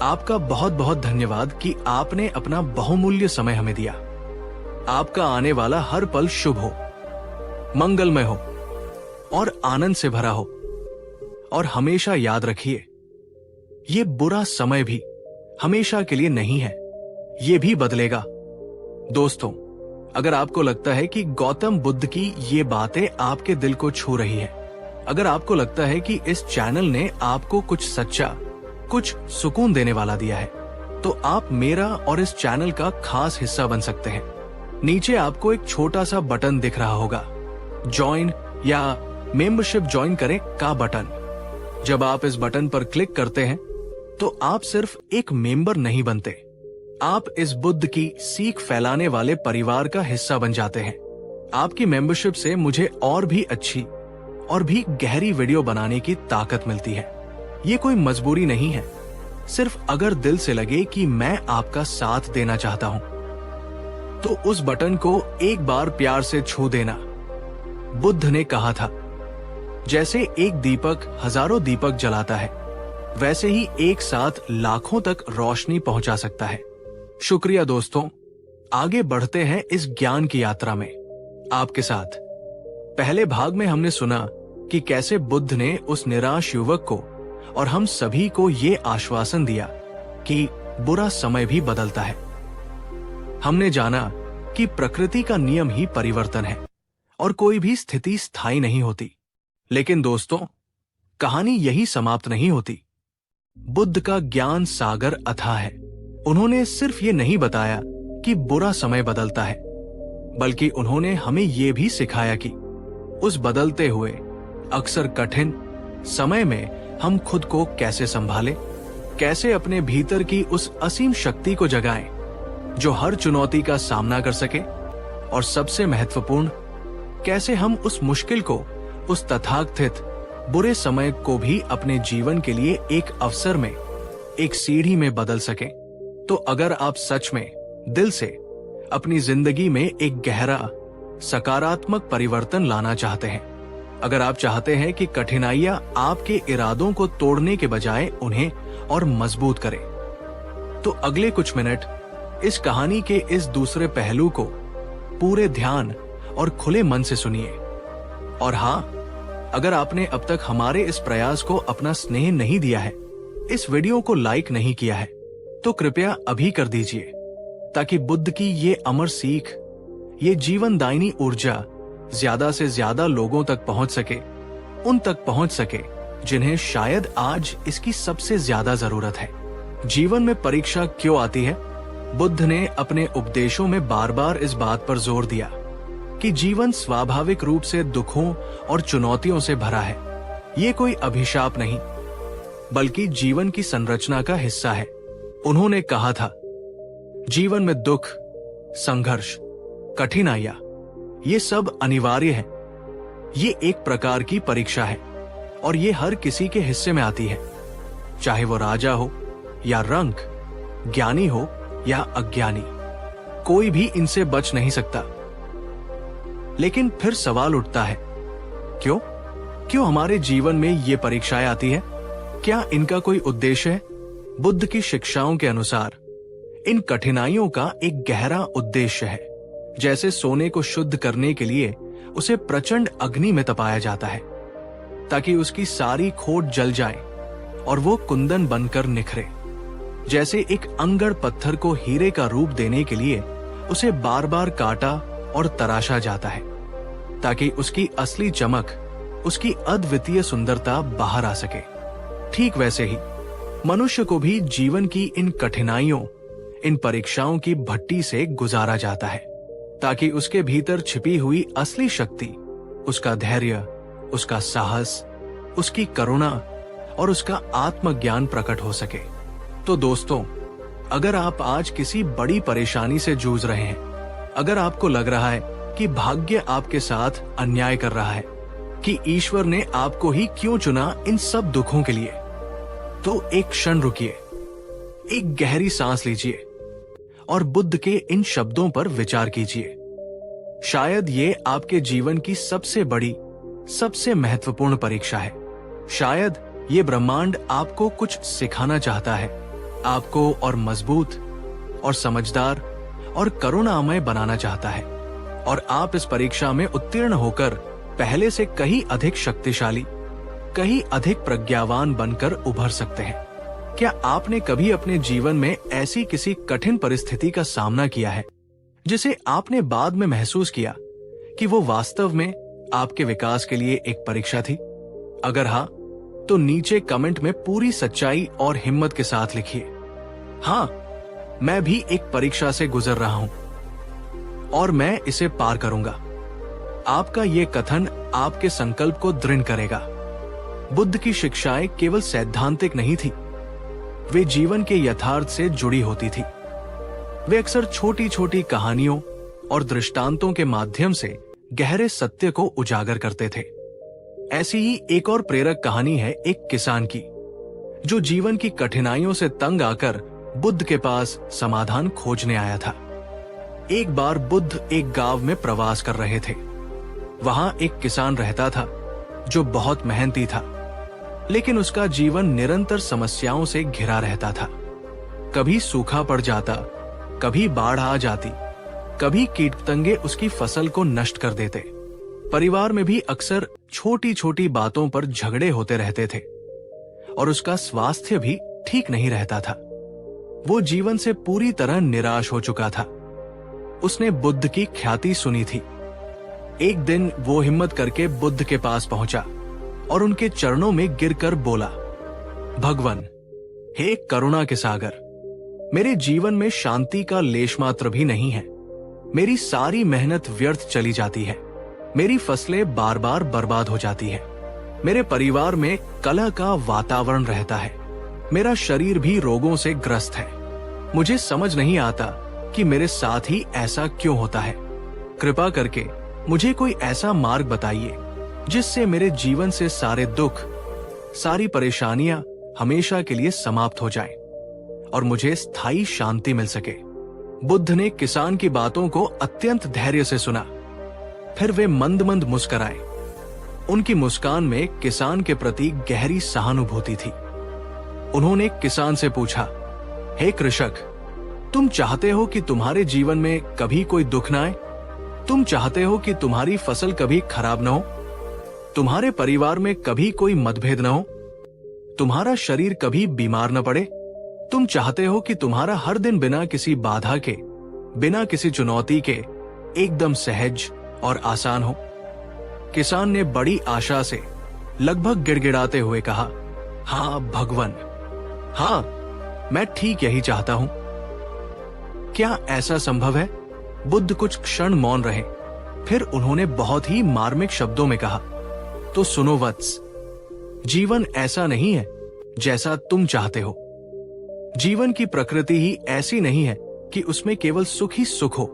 A: आपका बहुत बहुत धन्यवाद कि आपने अपना बहुमूल्य समय हमें दिया। आपका आने वाला हर पल शुभ हो, मंगलमय हो और आनंद से भरा हो। और हमेशा याद रखिए, ये बुरा समय भी हमेशा के लिए नहीं है, ये भी बदलेगा। दोस्तों, अगर आपको लगता है कि गौतम बुद्ध की ये बातें आपके दिल को छू रही है, अगर आपको लगता है कि इस चैनल ने आपको कुछ सच्चा, कुछ सुकून देने वाला दिया है, तो आप मेरा और इस चैनल का खास हिस्सा बन सकते हैं। नीचे आपको एक छोटा सा बटन दिख रहा होगा, ज्वाइन या मेंबरशिप ज्वाइन करें का बटन। जब आप इस बटन पर क्लिक करते हैं तो आप सिर्फ एक मेंबर नहीं बनते, आप इस बुद्ध की सीख फैलाने वाले परिवार का हिस्सा बन जाते हैं। आपकी मेंबरशिप से मुझे और भी अच्छी और भी गहरी वीडियो बनाने की ताकत मिलती है। ये कोई मजबूरी नहीं है, सिर्फ अगर दिल से लगे कि मैं आपका साथ देना चाहता हूं, तो उस बटन को एक बार प्यार से छू देना। बुद्ध ने कहा था, जैसे एक दीपक हजारों दीपक जलाता है, वैसे ही एक साथ लाखों तक रोशनी पहुंचा सकता है। शुक्रिया दोस्तों, आगे बढ़ते हैं इस ज्ञान की यात्रा में आपके साथ। पहले भाग में हमने सुना कि कैसे बुद्ध ने उस निराश युवक को और हम सभी को ये आश्वासन दिया कि बुरा समय भी बदलता है। हमने जाना कि प्रकृति का नियम ही परिवर्तन है और कोई भी स्थिति स्थायी नहीं होती। लेकिन दोस्तों, कहानी यही समाप्त नहीं होती। बुद्ध का ज्ञान सागर अथाह है। उन्होंने सिर्फ ये नहीं बताया कि बुरा समय बदलता है, बल्कि उन्होंने हमें ये भी सिखाया कि उस बदलते हुए अक्सर कठिन समय में हम खुद को कैसे संभालें, कैसे अपने भीतर की उस असीम शक्ति को जगाएं जो हर चुनौती का सामना कर सके, और सबसे महत्वपूर्ण, कैसे हम उस मुश्किल को, उस तथाकथित बुरे समय को भी अपने जीवन के लिए एक अवसर में, एक सीढ़ी में बदल सकें। तो अगर आप सच में दिल से अपनी जिंदगी में एक गहरा सकारात्मक परिवर्तन लाना चाहते हैं, अगर आप चाहते हैं कि कठिनाइयां आपके इरादों को तोड़ने के बजाय उन्हें और मजबूत करें, तो अगले कुछ मिनट इस कहानी के इस दूसरे पहलू को पूरे ध्यान और खुले मन से सुनिए। और हाँ, अगर आपने अब तक हमारे इस प्रयास को अपना स्नेह नहीं दिया है, इस वीडियो को लाइक नहीं किया है, तो कृपया अभी कर दीजिए, ताकि बुद्ध की ये अमर सीख, ये जीवनदायिनी ऊर्जा ज्यादा से ज्यादा लोगों तक पहुंच सके, उन तक पहुंच सके जिन्हें शायद आज इसकी सबसे ज्यादा जरूरत है। जीवन में परीक्षा क्यों आती है? बुद्ध ने अपने उपदेशों में बार बार इस बात पर जोर दिया कि जीवन स्वाभाविक रूप से दुखों और चुनौतियों से भरा है। ये कोई अभिशाप नहीं, बल्कि जीवन की संरचना का हिस्सा है। उन्होंने कहा था, जीवन में दुख, संघर्ष, कठिनाइयां, ये सब अनिवार्य है। ये एक प्रकार की परीक्षा है और ये हर किसी के हिस्से में आती है, चाहे वो राजा हो या रंक, ज्ञानी हो या अज्ञानी, कोई भी इनसे बच नहीं सकता। लेकिन फिर सवाल उठता है, क्यों? क्यों हमारे जीवन में ये परीक्षाएं आती है? क्या इनका कोई उद्देश्य है? बुद्ध की शिक्षाओं के अनुसार इन कठिनाइयों का एक गहरा उद्देश्य है। जैसे सोने को शुद्ध करने के लिए उसे प्रचंड अग्नि में तपाया जाता है ताकि उसकी सारी खोट जल जाए और वो कुंदन बनकर निखरे। जैसे एक अंगड़ पत्थर को हीरे का रूप देने के लिए उसे बार बार काटा और तराशा जाता है ताकि उसकी असली चमक, उसकी अद्वितीय सुंदरता बाहर आ सके। ठीक वैसे ही मनुष्य को भी जीवन की इन कठिनाइयों, इन परीक्षाओं की भट्टी से गुजारा जाता है ताकि उसके भीतर छिपी हुई असली शक्ति, उसका धैर्य, उसका साहस, उसकी करुणा और उसका आत्मज्ञान प्रकट हो सके। तो दोस्तों, अगर आप आज किसी बड़ी परेशानी से जूझ रहे हैं, अगर आपको लग रहा है कि भाग्य आपके साथ अन्याय कर रहा है, कि ईश्वर ने आपको ही क्यों चुना इन सब दुखों के लिए, तो एक क्षण रुकिए, एक गहरी सांस लीजिए और बुद्ध के इन शब्दों पर विचार कीजिए। शायद ये आपके जीवन की सबसे बड़ी, सबसे महत्वपूर्ण परीक्षा है। शायद ये ब्रह्मांड आपको कुछ सिखाना चाहता है, आपको और मजबूत और समझदार और करुणामय बनाना चाहता है, और आप इस परीक्षा में उत्तीर्ण होकर पहले से कहीं अधिक शक्तिशाली, कहीं अधिक प्रज्ञावान बनकर उभर सकते हैं। क्या आपने कभी अपने जीवन में ऐसी किसी कठिन परिस्थिति का सामना किया है जिसे आपने बाद में महसूस किया कि वो वास्तव में आपके विकास के लिए एक परीक्षा थी? अगर हाँ, तो नीचे कमेंट में पूरी सच्चाई और हिम्मत के साथ लिखिए, हाँ, मैं भी एक परीक्षा से गुजर रहा हूं और मैं इसे पार करूंगा। आपका ये कथन आपके संकल्प को दृढ़ करेगा। बुद्ध की शिक्षाएं केवल सैद्धांतिक नहीं थी, वे जीवन के यथार्थ से जुड़ी होती थी। वे अक्सर छोटी छोटी कहानियों और दृष्टांतों के माध्यम से गहरे सत्य को उजागर करते थे। ऐसी ही एक और प्रेरक कहानी है एक किसान की, जो जीवन की कठिनाइयों से तंग आकर बुद्ध के पास समाधान खोजने आया था। एक बार बुद्ध एक गांव में प्रवास कर रहे थे। वहां एक किसान रहता था जो बहुत मेहनती था, लेकिन उसका जीवन निरंतर समस्याओं से घिरा रहता था। कभी सूखा पड़ जाता, कभी बाढ़ आ जाती, कभी कीट पतंगे उसकी फसल को नष्ट कर देते। परिवार में भी अक्सर छोटी छोटी बातों पर झगड़े होते रहते थे और उसका स्वास्थ्य भी ठीक नहीं रहता था। वो जीवन से पूरी तरह निराश हो चुका था। उसने बुद्ध की ख्याति सुनी थी। एक दिन वो हिम्मत करके बुद्ध के पास पहुंचा और उनके चरणों में गिरकर बोला, भगवान, हे करुणा के सागर, मेरे जीवन में शांति का लेश मात्र भी नहीं है। मेरी सारी मेहनत व्यर्थ चली जाती है। मेरी फसलें बार बार बर्बाद हो जाती है। मेरे परिवार में कलह का वातावरण रहता है। मेरा शरीर भी रोगों से ग्रस्त है। मुझे समझ नहीं आता कि मेरे साथ ही ऐसा क्यों होता है। कृपा करके मुझे कोई ऐसा मार्ग बताइए जिससे मेरे जीवन से सारे दुख, सारी परेशानियां हमेशा के लिए समाप्त हो जाएं और मुझे स्थायी शांति मिल सके। बुद्ध ने किसान की बातों को अत्यंत धैर्य से सुना। फिर वे मंद मंद मुस्कुराए। उनकी मुस्कान में किसान के प्रति गहरी सहानुभूति थी। उन्होंने किसान से पूछा, हे कृषक, तुम चाहते हो कि तुम्हारे जीवन में कभी कोई दुख न आए? तुम चाहते हो कि तुम्हारी फसल कभी खराब न हो? तुम्हारे परिवार में कभी कोई मतभेद न हो? तुम्हारा शरीर कभी बीमार न पड़े? तुम चाहते हो कि तुम्हारा हर दिन बिना किसी बाधा के, बिना किसी चुनौती के एकदम सहज और आसान हो? किसान ने बड़ी आशा से लगभग गिड़गिड़ाते हुए कहा, हाँ भगवान, हाँ, मैं ठीक यही चाहता हूं। क्या ऐसा संभव है? बुद्ध कुछ क्षण मौन रहे। फिर उन्होंने बहुत ही मार्मिक शब्दों में कहा, तो सुनो वत्स, जीवन ऐसा नहीं है जैसा तुम चाहते हो। जीवन की प्रकृति ही ऐसी नहीं है कि उसमें केवल सुख ही सुख हो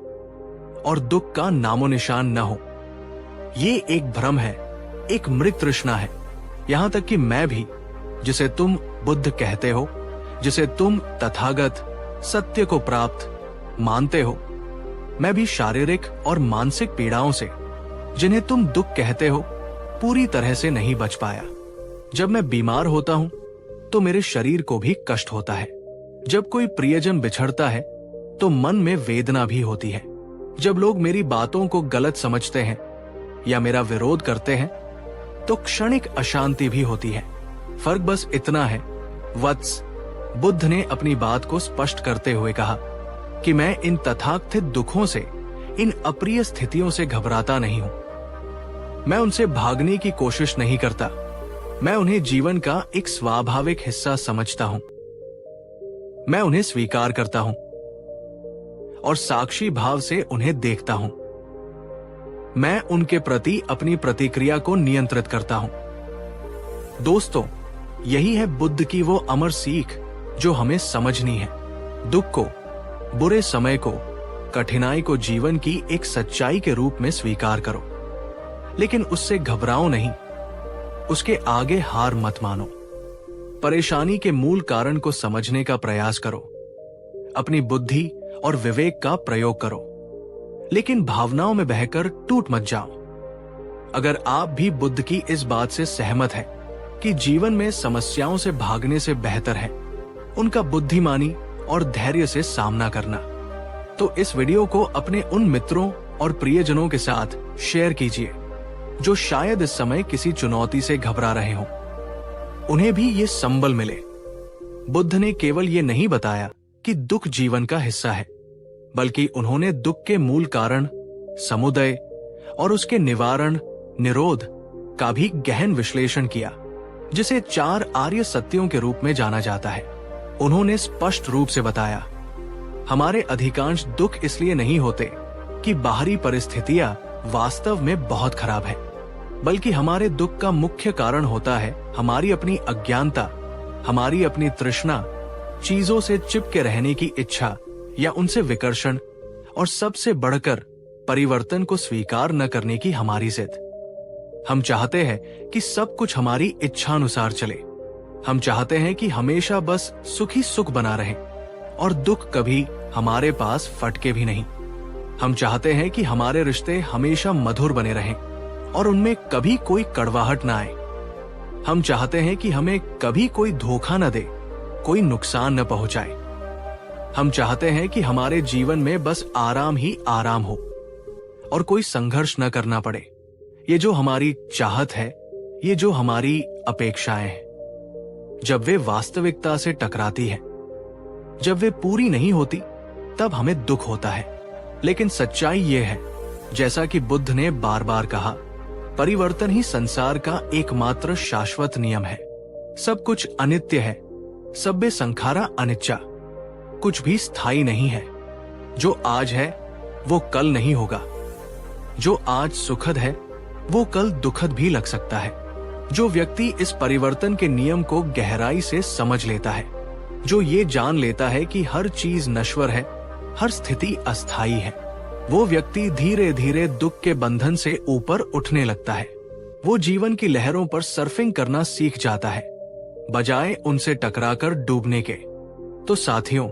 A: और दुख का नामो निशान न हो। ये एक भ्रम है, एक मृत तृष्णा है। यहां तक कि मैं भी, जिसे तुम बुद्ध कहते हो, जिसे तुम तथागत सत्य को प्राप्त मानते हो, मैं भी शारीरिक और मानसिक पीड़ाओं से, जिन्हें तुम दुख कहते हो, पूरी तरह से नहीं बच पाया। जब मैं बीमार होता हूं तो मेरे शरीर को भी कष्ट होता है। जब कोई प्रियजन बिछड़ता है तो मन में वेदना भी होती है। जब लोग मेरी बातों को गलत समझते हैं या मेरा विरोध करते हैं तो क्षणिक अशांति भी होती है। फर्क बस इतना है, वत्स, बुद्ध ने अपनी बात को स्पष्ट करते हुए कहा कि मैं इन तथाकथित दुखों से, इन अप्रिय स्थितियों से घबराता नहीं हूं। मैं उनसे भागने की कोशिश नहीं करता। मैं उन्हें जीवन का एक स्वाभाविक हिस्सा समझता हूं। मैं उन्हें स्वीकार करता हूं और साक्षी भाव से उन्हें देखता हूं। मैं उनके प्रति अपनी प्रतिक्रिया को नियंत्रित करता हूं। दोस्तों, यही है बुद्ध की वो अमर सीख जो हमें समझनी है। दुख को, बुरे समय को, कठिनाई को जीवन की एक सच्चाई के रूप में स्वीकार करो, लेकिन उससे घबराओ नहीं, उसके आगे हार मत मानो। परेशानी के मूल कारण को समझने का प्रयास करो, अपनी बुद्धि और विवेक का प्रयोग करो, लेकिन भावनाओं में बहकर टूट मत जाओ। अगर आप भी बुद्ध की इस बात से सहमत हैं कि जीवन में समस्याओं से भागने से बेहतर है उनका बुद्धिमानी और धैर्य से सामना करना, तो इस वीडियो को अपने उन मित्रों और प्रियजनों के साथ शेयर कीजिए जो शायद इस समय किसी चुनौती से घबरा रहे हों। उन्हें भी ये संबल मिले। बुद्ध ने केवल ये नहीं बताया कि दुख जीवन का हिस्सा है, बल्कि उन्होंने दुख के मूल कारण, समुदय और उसके निवारण, निरोध का भी गहन विश्लेषण किया, जिसे 4 आर्य सत्यों के रूप में जाना जाता है। उन्होंने स्पष्ट रूप से बताया, हमारे अधिकांश दुख इसलिए नहीं होते कि बाहरी परिस्थितियां वास्तव में बहुत खराब है, बल्कि हमारे दुख का मुख्य कारण होता है हमारी अपनी अज्ञानता, हमारी अपनी तृष्णा, चीजों से चिपके रहने की इच्छा या उनसे विकर्षण, और सबसे बढ़कर परिवर्तन को स्वीकार न करने की हमारी जिद। हम चाहते हैं कि सब कुछ हमारी इच्छानुसार चले। हम चाहते हैं कि हमेशा बस सुख ही सुख बना रहे और दुख कभी हमारे पास फटके भी नहीं। हम चाहते हैं कि हमारे रिश्ते हमेशा मधुर बने रहें और उनमें कभी कोई कड़वाहट ना आए। हम चाहते हैं कि हमें कभी कोई धोखा न दे, कोई नुकसान न पहुंचाए। हम चाहते हैं कि हमारे जीवन में बस आराम ही आराम हो और कोई संघर्ष न करना पड़े। ये जो हमारी चाहत है, ये जो हमारी अपेक्षाएं हैं, जब वे वास्तविकता से टकराती है, जब वे पूरी नहीं होती, तब हमें दुख होता है। लेकिन सच्चाई ये है, जैसा कि बुद्ध ने बार बार कहा, परिवर्तन ही संसार का एकमात्र शाश्वत नियम है। सब कुछ अनित्य है, सब्बे संखारा अनिच्चा। कुछ भी स्थायी नहीं है। जो आज है वो कल नहीं होगा। जो आज सुखद है वो कल दुखद भी लग सकता है। जो व्यक्ति इस परिवर्तन के नियम को गहराई से समझ लेता है, जो ये जान लेता है कि हर चीज नश्वर है, हर स्थिति अस्थायी है, वो व्यक्ति धीरे धीरे दुख के बंधन से ऊपर उठने लगता है। वो जीवन की लहरों पर सर्फिंग करना सीख जाता है, बजाय उनसे टकराकर डूबने के। तो साथियों,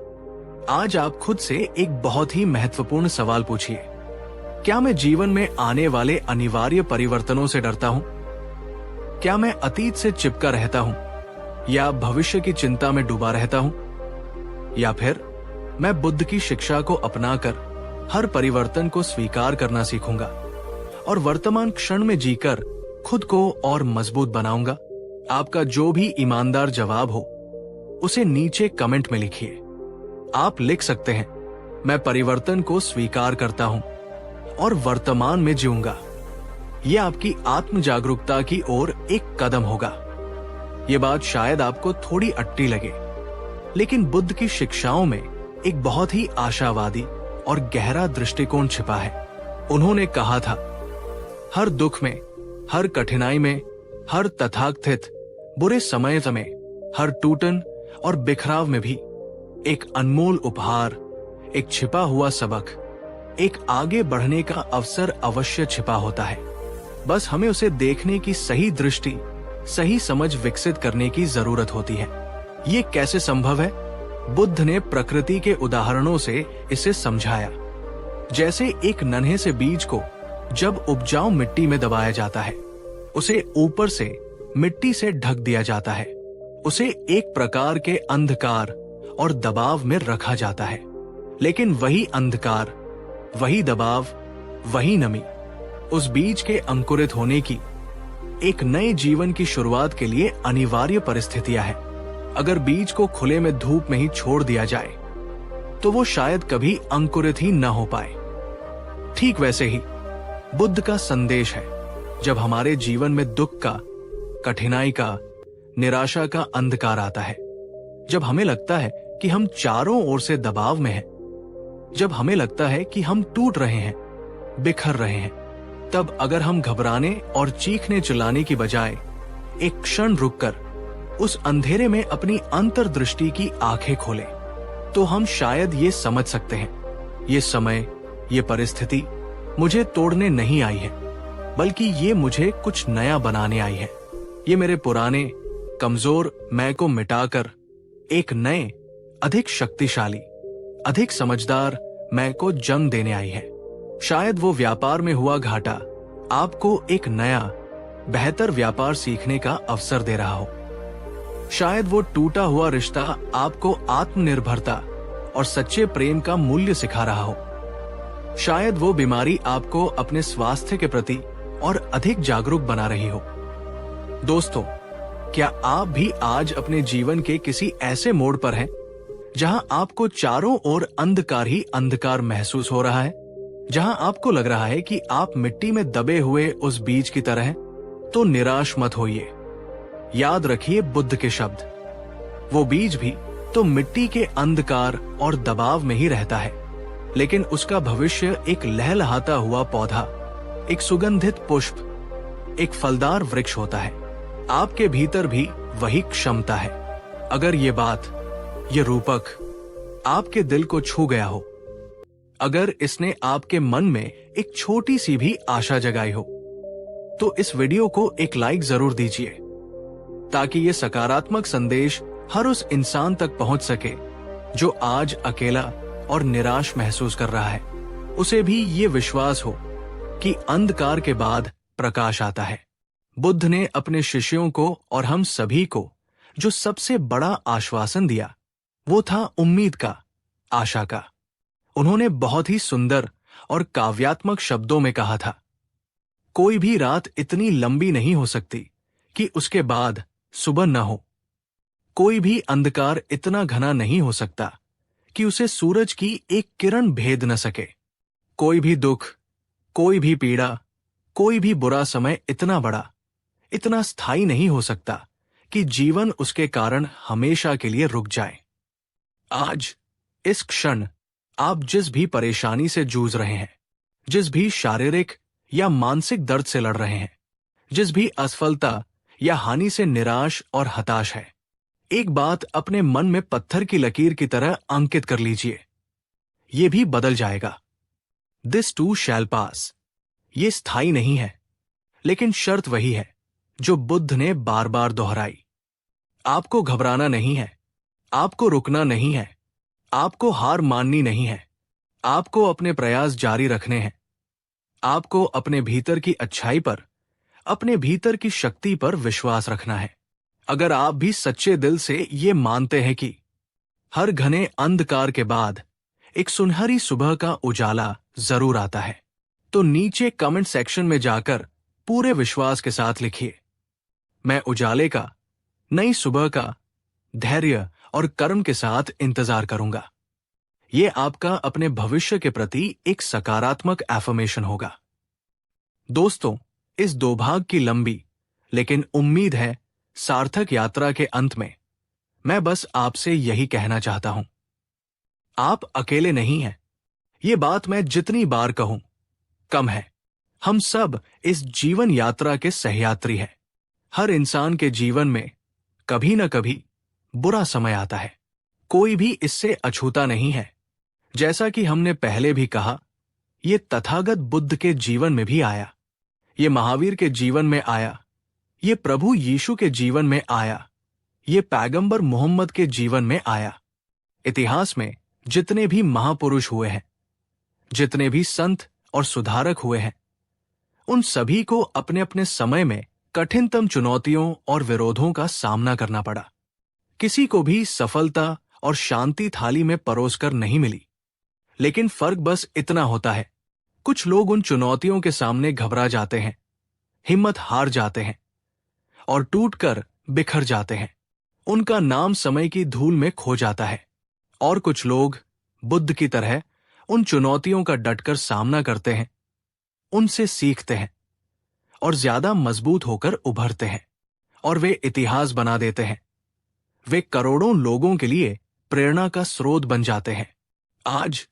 A: आज आप खुद से एक बहुत ही महत्वपूर्ण सवाल पूछिए, क्या मैं जीवन में आने वाले अनिवार्य परिवर्तनों से डरता हूं? क्या मैं अतीत से चिपका रहता हूं या भविष्य की चिंता में डूबा रहता हूं? या फिर मैं बुद्ध की शिक्षा को अपनाकर हर परिवर्तन को स्वीकार करना सीखूंगा और वर्तमान क्षण में जीकर खुद को और मजबूत बनाऊंगा? आपका जो भी ईमानदार जवाब हो उसे नीचे कमेंट में लिखिए। आप लिख सकते हैं, मैं परिवर्तन को स्वीकार करता हूं और वर्तमान में जीऊंगा। यह आपकी आत्म जागरूकता की ओर एक कदम होगा। ये बात शायद आपको थोड़ी अट्टी लगे, लेकिन बुद्ध की शिक्षाओं में एक बहुत ही आशावादी और गहरा दृष्टिकोण छिपा है। उन्होंने कहा था, हर दुख में, हर कठिनाई में, हर तथाकथित बुरे समय में, हर टूटन और बिखराव में भी एक अनमोल उपहार, एक छिपा हुआ सबक, एक आगे बढ़ने का अवसर अवश्य छिपा होता है। बस हमें उसे देखने की सही दृष्टि, सही समझ विकसित करने की जरूरत होती है। ये कैसे संभव है? बुद्ध ने प्रकृति के उदाहरणों से इसे समझाया। जैसे एक नन्हे से बीज को जब उपजाऊ मिट्टी में दबाया जाता है, उसे ऊपर से मिट्टी से ढक दिया जाता है। उसे एक प्रकार के अंधकार और दबाव में रखा जाता है। लेकिन वही अंधकार, वही दबाव, वही नमी उस बीज के अंकुरित होने की, एक नए जीवन की शुरुआत के लिए अनिवार्य परिस्थितियां हैं। अगर बीज को खुले में धूप में ही छोड़ दिया जाए तो वो शायद कभी अंकुरित ही न हो पाए। ठीक वैसे ही बुद्ध का संदेश है, जब हमारे जीवन में दुख का, कठिनाई का, निराशा का अंधकार आता है, जब हमें लगता है कि हम चारों ओर से दबाव में हैं, जब हमें लगता है कि हम टूट रहे हैं, बिखर रहे हैं, तब अगर हम घबराने और चीखने चिल्लाने की बजाय एक क्षण रुककर उस अंधेरे में अपनी अंतर्दृष्टि की आंखें खोलें, तो हम शायद ये समझ सकते हैं, ये समय, ये परिस्थिति मुझे तोड़ने नहीं आई है, बल्कि ये मुझे कुछ नया बनाने आई है। ये मेरे पुराने कमजोर मैं को मिटाकर एक नए, अधिक शक्तिशाली, अधिक समझदार मैं को जन्म देने आई है। शायद वो व्यापार में हुआ घाटा आपको एक नया, बेहतर व्यापार सीखने का अवसर दे रहा हो। शायद वो टूटा हुआ रिश्ता आपको आत्मनिर्भरता और सच्चे प्रेम का मूल्य सिखा रहा हो। शायद वो बीमारी आपको अपने स्वास्थ्य के प्रति और अधिक जागरूक बना रही हो। दोस्तों, क्या आप भी आज अपने जीवन के किसी ऐसे मोड़ पर हैं जहां आपको चारों ओर अंधकार ही अंधकार महसूस हो रहा है, जहां आपको लग रहा है कि आप मिट्टी में दबे हुए उस बीज की तरह हैं? तो निराश मत होइए। याद रखिए बुद्ध के शब्द, वो बीज भी तो मिट्टी के अंधकार और दबाव में ही रहता है, लेकिन उसका भविष्य एक लहलहाता हुआ पौधा, एक सुगंधित पुष्प, एक फलदार वृक्ष होता है। आपके भीतर भी वही क्षमता है। अगर ये बात, ये रूपक आपके दिल को छू गया हो, अगर इसने आपके मन में एक छोटी सी भी आशा जगाई हो, तो इस वीडियो को एक लाइक जरूर दीजिए, ताकि ये सकारात्मक संदेश हर उस इंसान तक पहुंच सके जो आज अकेला और निराश महसूस कर रहा है। उसे भी ये विश्वास हो कि अंधकार के बाद प्रकाश आता है। बुद्ध ने अपने शिष्यों को और हम सभी को जो सबसे बड़ा आश्वासन दिया, वो था उम्मीद का, आशा का। उन्होंने बहुत ही सुंदर और काव्यात्मक शब्दों में कहा था, कोई भी रात इतनी लंबी नहीं हो सकती कि उसके बाद सुबह न हो। कोई भी अंधकार इतना घना नहीं हो सकता कि उसे सूरज की एक किरण भेद न सके। कोई भी दुख, कोई भी पीड़ा, कोई भी बुरा समय इतना बड़ा, इतना स्थायी नहीं हो सकता कि जीवन उसके कारण हमेशा के लिए रुक जाए। आज, इस क्षण, आप जिस भी परेशानी से जूझ रहे हैं, जिस भी शारीरिक या मानसिक दर्द से लड़ रहे हैं, जिस भी असफलता या हानि से निराश और हताश है, एक बात अपने मन में पत्थर की लकीर की तरह अंकित कर लीजिए, ये भी बदल जाएगा। दिस टू शैल पास। ये स्थायी नहीं है, लेकिन शर्त वही है जो बुद्ध ने बार बार दोहराई। आपको घबराना नहीं है, आपको रुकना नहीं है, आपको हार माननी नहीं है, आपको अपने प्रयास जारी रखने हैं। आपको अपने भीतर की अच्छाई पर, अपने भीतर की शक्ति पर विश्वास रखना है। अगर आप भी सच्चे दिल से ये मानते हैं कि हर घने अंधकार के बाद एक सुनहरी सुबह का उजाला जरूर आता है, तो नीचे कमेंट सेक्शन में जाकर पूरे विश्वास के साथ लिखिए, मैं उजाले का, नई सुबह का, धैर्य और कर्म के साथ इंतजार करूंगा। ये आपका अपने भविष्य के प्रति एक सकारात्मक एफर्मेशन होगा। दोस्तों, इस दो भाग की लंबी लेकिन उम्मीद है सार्थक यात्रा के अंत में मैं बस आपसे यही कहना चाहता हूं, आप अकेले नहीं हैं। ये बात मैं जितनी बार कहूं कम है। हम सब इस जीवन यात्रा के सहयात्री हैं। हर इंसान के जीवन में कभी न कभी बुरा समय आता है। कोई भी इससे अछूता नहीं है। जैसा कि हमने पहले भी कहा, ये तथागत बुद्ध के जीवन में भी आया, ये महावीर के जीवन में आया, ये प्रभु यीशु के जीवन में आया, ये पैगंबर मोहम्मद के जीवन में आया। इतिहास में जितने भी महापुरुष हुए हैं, जितने भी संत और सुधारक हुए हैं, उन सभी को अपने अपने समय में कठिनतम चुनौतियों और विरोधों का सामना करना पड़ा। किसी को भी सफलता और शांति थाली में परोसकर नहीं मिली। लेकिन फर्क बस इतना होता है, कुछ लोग उन चुनौतियों के सामने घबरा जाते हैं, हिम्मत हार जाते हैं और टूटकर बिखर जाते हैं। उनका नाम समय की धूल में खो जाता है। और कुछ लोग बुद्ध की तरह उन चुनौतियों का डटकर सामना करते हैं, उनसे सीखते हैं और ज्यादा मजबूत होकर उभरते हैं, और वे इतिहास बना देते हैं। वे करोड़ों लोगों के लिए प्रेरणा का स्रोत बन जाते हैं। आज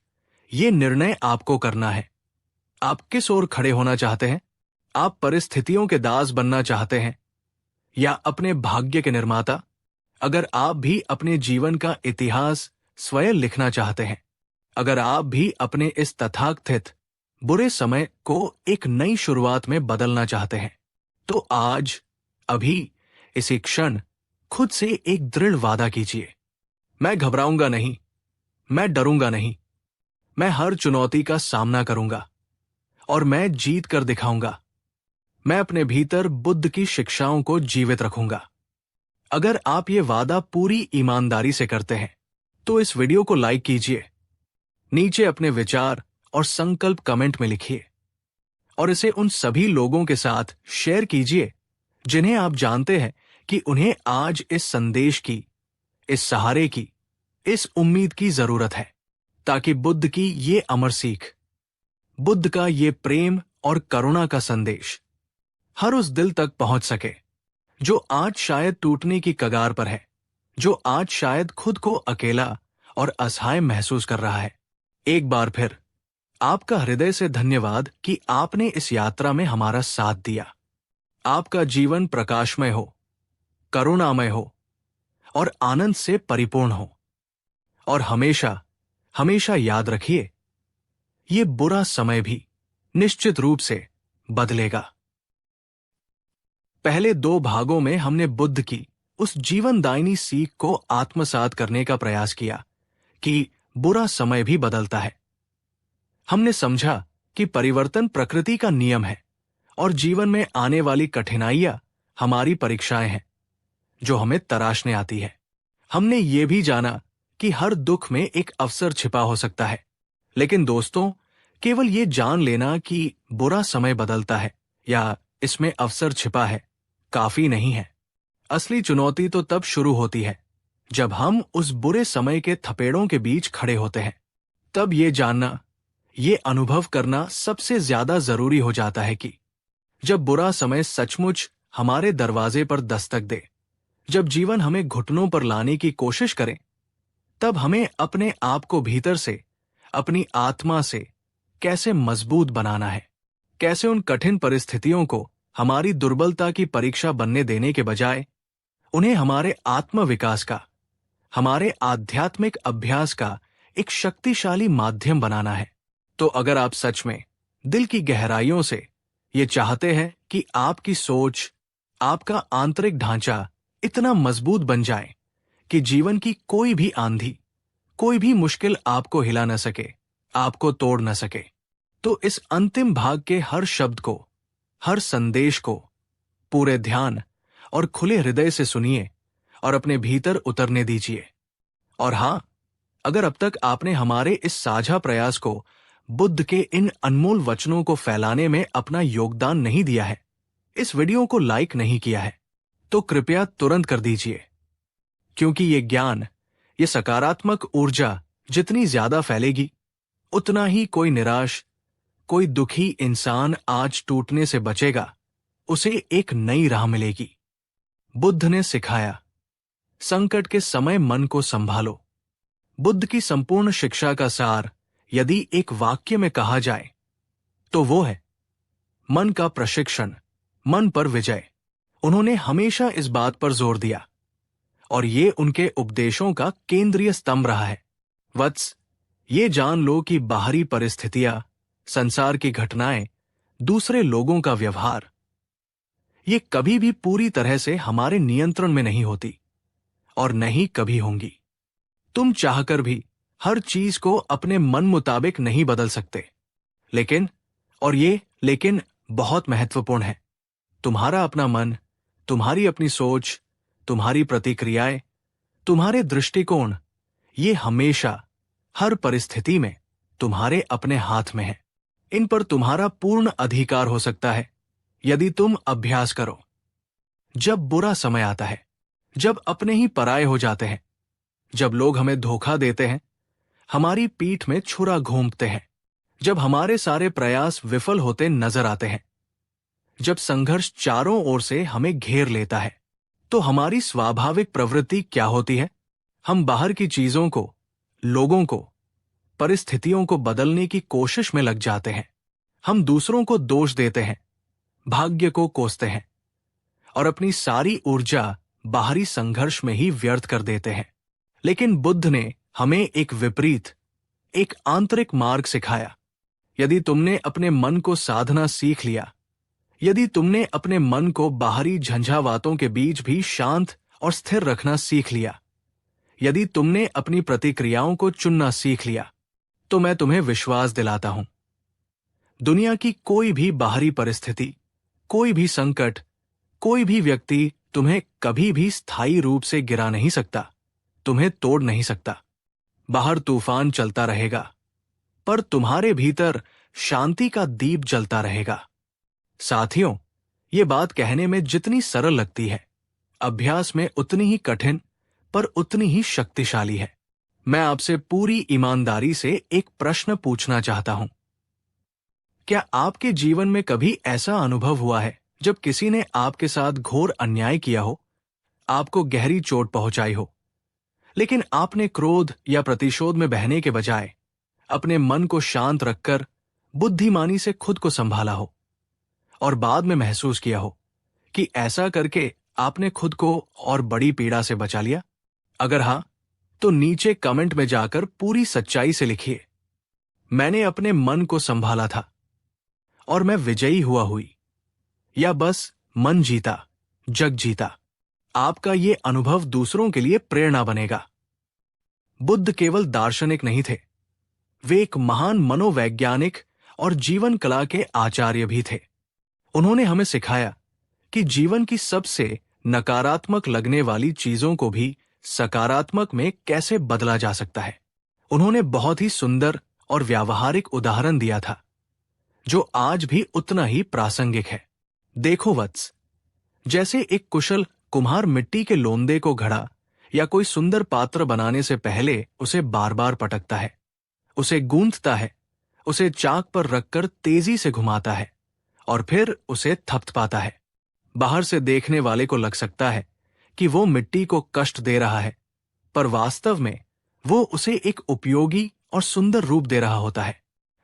A: ये निर्णय आपको करना है। आप किस ओर खड़े होना चाहते हैं? आप परिस्थितियों के दास बनना चाहते हैं या अपने भाग्य के निर्माता? अगर आप भी अपने जीवन का इतिहास स्वयं लिखना चाहते हैं, अगर आप भी अपने इस तथाकथित बुरे समय को एक नई शुरुआत में बदलना चाहते हैं, तो आज, अभी, इसी क्षण खुद से एक दृढ़ वादा कीजिए। मैं घबराऊंगा नहीं, मैं डरूंगा नहीं, मैं हर चुनौती का सामना करूंगा और मैं जीत कर दिखाऊंगा। मैं अपने भीतर बुद्ध की शिक्षाओं को जीवित रखूंगा। अगर आप ये वादा पूरी ईमानदारी से करते हैं, तो इस वीडियो को लाइक कीजिए, नीचे अपने विचार और संकल्प कमेंट में लिखिए और इसे उन सभी लोगों के साथ शेयर कीजिए जिन्हें आप जानते हैं कि उन्हें आज इस संदेश की, इस सहारे की, इस उम्मीद की जरूरत है, ताकि बुद्ध की ये अमर सीख, बुद्ध का ये प्रेम और करुणा का संदेश हर उस दिल तक पहुंच सके जो आज शायद टूटने की कगार पर है, जो आज शायद खुद को अकेला और असहाय महसूस कर रहा है। एक बार फिर आपका हृदय से धन्यवाद कि आपने इस यात्रा में हमारा साथ दिया। आपका जीवन प्रकाशमय हो, करुणामय हो और आनंद से परिपूर्ण हो। और हमेशा हमेशा याद रखिए, ये बुरा समय भी निश्चित रूप से बदलेगा। पहले 2 भागों में हमने बुद्ध की उस जीवनदायिनी सीख को आत्मसात करने का प्रयास किया कि बुरा समय भी बदलता है। हमने समझा कि परिवर्तन प्रकृति का नियम है और जीवन में आने वाली कठिनाइयां हमारी परीक्षाएं हैं जो हमें तराशने आती है। हमने ये भी जाना कि हर दुख में एक अवसर छिपा हो सकता है। लेकिन दोस्तों, केवल ये जान लेना कि बुरा समय बदलता है या इसमें अवसर छिपा है काफी नहीं है। असली चुनौती तो तब शुरू होती है जब हम उस बुरे समय के थपेड़ों के बीच खड़े होते हैं। तब ये जानना, ये अनुभव करना सबसे ज्यादा जरूरी हो जाता है कि जब बुरा समय सचमुच हमारे दरवाजे पर दस्तक दे, जब जीवन हमें घुटनों पर लाने की कोशिश करे, तब हमें अपने आप को भीतर से, अपनी आत्मा से कैसे मजबूत बनाना है, कैसे उन कठिन परिस्थितियों को हमारी दुर्बलता की परीक्षा बनने देने के बजाय उन्हें हमारे आत्मविकास का, हमारे आध्यात्मिक अभ्यास का एक शक्तिशाली माध्यम बनाना है। तो अगर आप सच में दिल की गहराइयों से ये चाहते हैं कि आपकी सोच, आपका आंतरिक ढांचा इतना मजबूत बन जाए कि जीवन की कोई भी आंधी, कोई भी मुश्किल आपको हिला न सके, आपको तोड़ न सके, तो इस अंतिम भाग के हर शब्द को, हर संदेश को पूरे ध्यान और खुले हृदय से सुनिए और अपने भीतर उतरने दीजिए। और हां, अगर अब तक आपने हमारे इस साझा प्रयास को, बुद्ध के इन अनमोल वचनों को फैलाने में अपना योगदान नहीं दिया है, इस वीडियो को लाइक नहीं किया है, तो कृपया तुरंत कर दीजिए, क्योंकि ये ज्ञान, ये सकारात्मक ऊर्जा जितनी ज्यादा फैलेगी, उतना ही कोई निराश, कोई दुखी इंसान आज टूटने से बचेगा, उसे एक नई राह मिलेगी। बुद्ध ने सिखाया, संकट के समय मन को संभालो। बुद्ध की संपूर्ण शिक्षा का सार यदि एक वाक्य में कहा जाए तो वो है मन का प्रशिक्षण, मन पर विजय। उन्होंने हमेशा इस बात पर जोर दिया और ये उनके उपदेशों का केंद्रीय स्तंभ रहा है। वत्स, ये जान लो कि बाहरी परिस्थितियां, संसार की घटनाएं, दूसरे लोगों का व्यवहार, ये कभी भी पूरी तरह से हमारे नियंत्रण में नहीं होती और नहीं कभी होंगी। तुम चाहकर भी हर चीज को अपने मन मुताबिक नहीं बदल सकते। लेकिन, और ये लेकिन बहुत महत्वपूर्ण है, तुम्हारा अपना मन, तुम्हारी अपनी सोच, तुम्हारी प्रतिक्रियाएं, तुम्हारे दृष्टिकोण, ये हमेशा, हर परिस्थिति में तुम्हारे अपने हाथ में है। इन पर तुम्हारा पूर्ण अधिकार हो सकता है यदि तुम अभ्यास करो। जब बुरा समय आता है, जब अपने ही पराये हो जाते हैं, जब लोग हमें धोखा देते हैं, हमारी पीठ में छुरा घोंपते हैं, जब हमारे सारे प्रयास विफल होते नजर आते हैं, जब संघर्ष चारों ओर से हमें घेर लेता है, तो हमारी स्वाभाविक प्रवृत्ति क्या होती है? हम बाहर की चीजों को, लोगों को, परिस्थितियों को बदलने की कोशिश में लग जाते हैं। हम दूसरों को दोष देते हैं, भाग्य को कोसते हैं और अपनी सारी ऊर्जा बाहरी संघर्ष में ही व्यर्थ कर देते हैं। लेकिन बुद्ध ने हमें एक विपरीत, एक आंतरिक मार्ग सिखाया। यदि तुमने अपने मन को साधना सीख लिया, यदि तुमने अपने मन को बाहरी झंझावातों के बीच भी शांत और स्थिर रखना सीख लिया, यदि तुमने अपनी प्रतिक्रियाओं को चुनना सीख लिया, तो मैं तुम्हें विश्वास दिलाता हूं, दुनिया की कोई भी बाहरी परिस्थिति, कोई भी संकट, कोई भी व्यक्ति तुम्हें कभी भी स्थायी रूप से गिरा नहीं सकता, तुम्हें तोड़ नहीं सकता। बाहर तूफान चलता रहेगा, पर तुम्हारे भीतर शांति का दीप जलता रहेगा। साथियों, ये बात कहने में जितनी सरल लगती है, अभ्यास में उतनी ही कठिन पर उतनी ही शक्तिशाली है। मैं आपसे पूरी ईमानदारी से एक प्रश्न पूछना चाहता हूं। क्या आपके जीवन में कभी ऐसा अनुभव हुआ है जब किसी ने आपके साथ घोर अन्याय किया हो, आपको गहरी चोट पहुंचाई हो, लेकिन आपने क्रोध या प्रतिशोध में बहने के बजाय अपने मन को शांत रखकर बुद्धिमानी से खुद को संभाला हो और बाद में महसूस किया हो कि ऐसा करके आपने खुद को और बड़ी पीड़ा से बचा लिया? अगर हां, तो नीचे कमेंट में जाकर पूरी सच्चाई से लिखिए, मैंने अपने मन को संभाला था और मैं विजयी हुई, या बस मन जीता, जग जीता। आपका ये अनुभव दूसरों के लिए प्रेरणा बनेगा। बुद्ध केवल दार्शनिक नहीं थे, वे एक महान मनोवैज्ञानिक और जीवन कला के आचार्य भी थे। उन्होंने हमें सिखाया कि जीवन की सबसे नकारात्मक लगने वाली चीजों को भी सकारात्मक में कैसे बदला जा सकता है। उन्होंने बहुत ही सुंदर और व्यावहारिक उदाहरण दिया था, जो आज भी उतना ही प्रासंगिक है। देखो वत्स, जैसे एक कुशल कुम्हार मिट्टी के लोंदे को घड़ा या कोई सुंदर पात्र बनाने से पहले उसे बार बार पटकता है, उसे गूंथता है, उसे चाक पर रखकर तेजी से घुमाता है और फिर उसे थपथपाता है। बाहर से देखने वाले को लग सकता है कि वो मिट्टी को कष्ट दे रहा है, पर वास्तव में वो उसे एक उपयोगी और सुंदर रूप दे रहा होता है।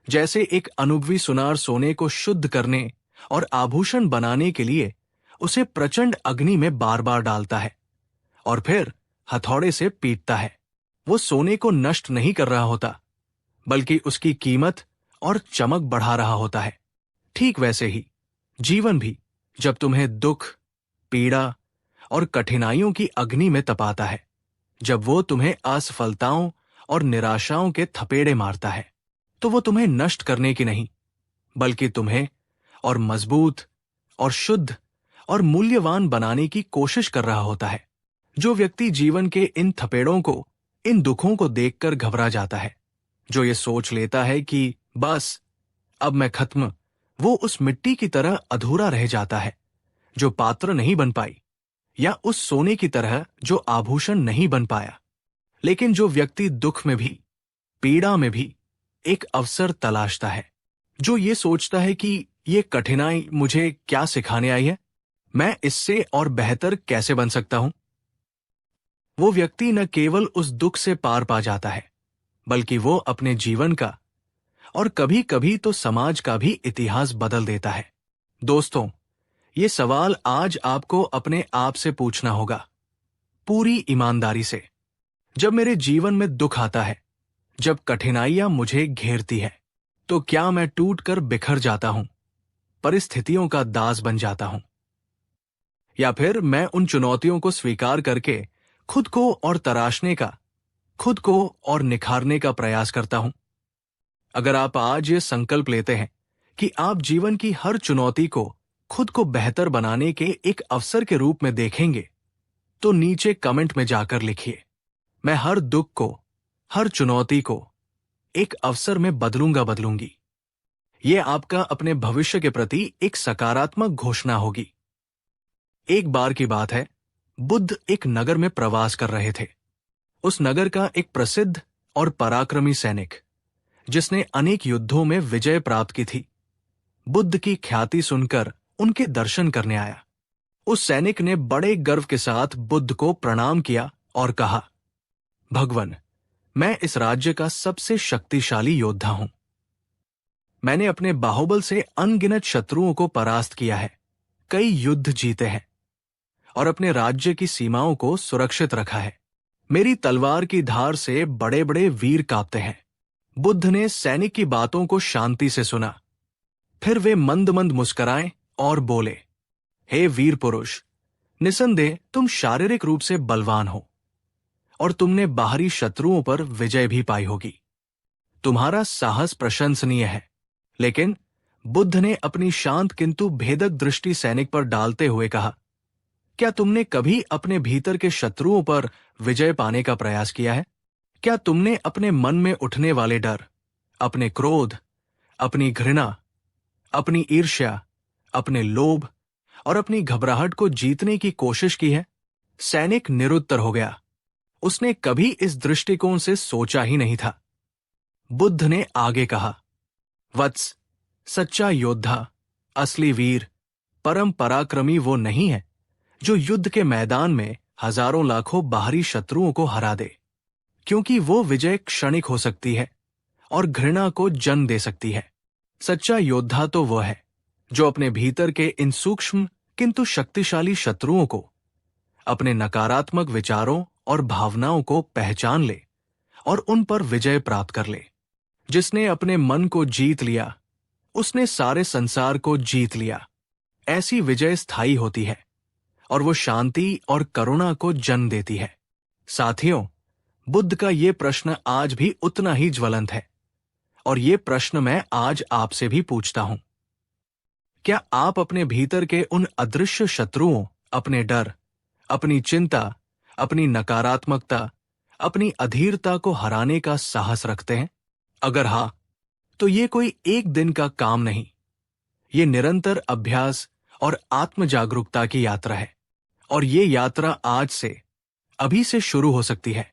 A: जैसे एक अनुभवी सुनार सोने को शुद्ध करने और आभूषण बनाने के लिए उसे प्रचंड अग्नि में बार बार डालता है और फिर हथौड़े से पीटता है। वो सोने को नष्ट नहीं कर रहा होता, बल्कि उसकी कीमत और चमक बढ़ा रहा होता है। ठीक वैसे ही जीवन भी जब तुम्हें दुख, पीड़ा और कठिनाइयों की अग्नि में तपाता है, जब वो तुम्हें असफलताओं और निराशाओं के थपेड़े मारता है, तो वो तुम्हें नष्ट करने की नहीं, बल्कि तुम्हें और मजबूत और शुद्ध और मूल्यवान बनाने की कोशिश कर रहा होता है। जो व्यक्ति जीवन के इन थपेड़ों को, इन दुखों को देखकर घबरा जाता है, जो ये सोच लेता है कि बस अब मैं खत्म, वो उस मिट्टी की तरह अधूरा रह जाता है जो पात्र नहीं बन पाई, या उस सोने की तरह जो आभूषण नहीं बन पाया। लेकिन जो व्यक्ति दुख में भी, पीड़ा में भी एक अवसर तलाशता है, जो ये सोचता है कि ये कठिनाई मुझे क्या सिखाने आई है, मैं इससे और बेहतर कैसे बन सकता हूं, वो व्यक्ति न केवल उस दुख से पार पा जाता है, बल्कि वो अपने जीवन का और कभी कभी तो समाज का भी इतिहास बदल देता है। दोस्तों, ये सवाल आज आपको अपने आप से पूछना होगा, पूरी ईमानदारी से। जब मेरे जीवन में दुख आता है, जब कठिनाइयां मुझे घेरती है, तो क्या मैं टूटकर बिखर जाता हूं, परिस्थितियों का दास बन जाता हूं, या फिर मैं उन चुनौतियों को स्वीकार करके खुद को और तराशने का, खुद को और निखारने का प्रयास करता हूं? अगर आप आज ये संकल्प लेते हैं कि आप जीवन की हर चुनौती को खुद को बेहतर बनाने के एक अवसर के रूप में देखेंगे तो नीचे कमेंट में जाकर लिखिए, मैं हर दुख को, हर चुनौती को एक अवसर में बदलूंगी। यह आपका अपने भविष्य के प्रति एक सकारात्मक घोषणा होगी। एक बार की बात है, बुद्ध एक नगर में प्रवास कर रहे थे। उस नगर का एक प्रसिद्ध और पराक्रमी सैनिक, जिसने अनेक युद्धों में विजय प्राप्त की थी, बुद्ध की ख्याति सुनकर उनके दर्शन करने आया। उस सैनिक ने बड़े गर्व के साथ बुद्ध को प्रणाम किया और कहा, भगवान, मैं इस राज्य का सबसे शक्तिशाली योद्धा हूं। मैंने अपने बाहुबल से अनगिनत शत्रुओं को परास्त किया है, कई युद्ध जीते हैं और अपने राज्य की सीमाओं को सुरक्षित रखा है। मेरी तलवार की धार से बड़े बड़े वीर कांपते हैं। बुद्ध ने सैनिक की बातों को शांति से सुना। फिर वे मंद मंद मुस्कुराए और बोले, हे वीर पुरुष, निसंदेह तुम शारीरिक रूप से बलवान हो और तुमने बाहरी शत्रुओं पर विजय भी पाई होगी। तुम्हारा साहस प्रशंसनीय है। लेकिन बुद्ध ने अपनी शांत किंतु भेदक दृष्टि सैनिक पर डालते हुए कहा, क्या तुमने कभी अपने भीतर के शत्रुओं पर विजय पाने का प्रयास किया है? क्या तुमने अपने मन में उठने वाले डर, अपने क्रोध, अपनी घृणा, अपनी ईर्ष्या, अपने लोभ और अपनी घबराहट को जीतने की कोशिश की है? सैनिक निरुत्तर हो गया। उसने कभी इस दृष्टिकोण से सोचा ही नहीं था। बुद्ध ने आगे कहा, वत्स, सच्चा योद्धा, असली वीर, परम पराक्रमी वो नहीं है जो युद्ध के मैदान में हजारों लाखों बाहरी शत्रुओं को हरा दे, क्योंकि वो विजय क्षणिक हो सकती है और घृणा को जन्म दे सकती है। सच्चा योद्धा तो वह है जो अपने भीतर के इन सूक्ष्म किंतु शक्तिशाली शत्रुओं को, अपने नकारात्मक विचारों और भावनाओं को पहचान ले और उन पर विजय प्राप्त कर ले। जिसने अपने मन को जीत लिया, उसने सारे संसार को जीत लिया। ऐसी विजय स्थायी होती है और वो शांति और करुणा को जन्म देती है। साथियों, बुद्ध का ये प्रश्न आज भी उतना ही ज्वलंत है और ये प्रश्न मैं आज आपसे भी पूछता हूं। क्या आप अपने भीतर के उन अदृश्य शत्रुओं, अपने डर, अपनी चिंता, अपनी नकारात्मकता, अपनी अधीरता को हराने का साहस रखते हैं? अगर हां, तो ये कोई एक दिन का काम नहीं। ये निरंतर अभ्यास और आत्म जागरूकता की यात्रा है और ये यात्रा आज से, अभी से शुरू हो सकती है।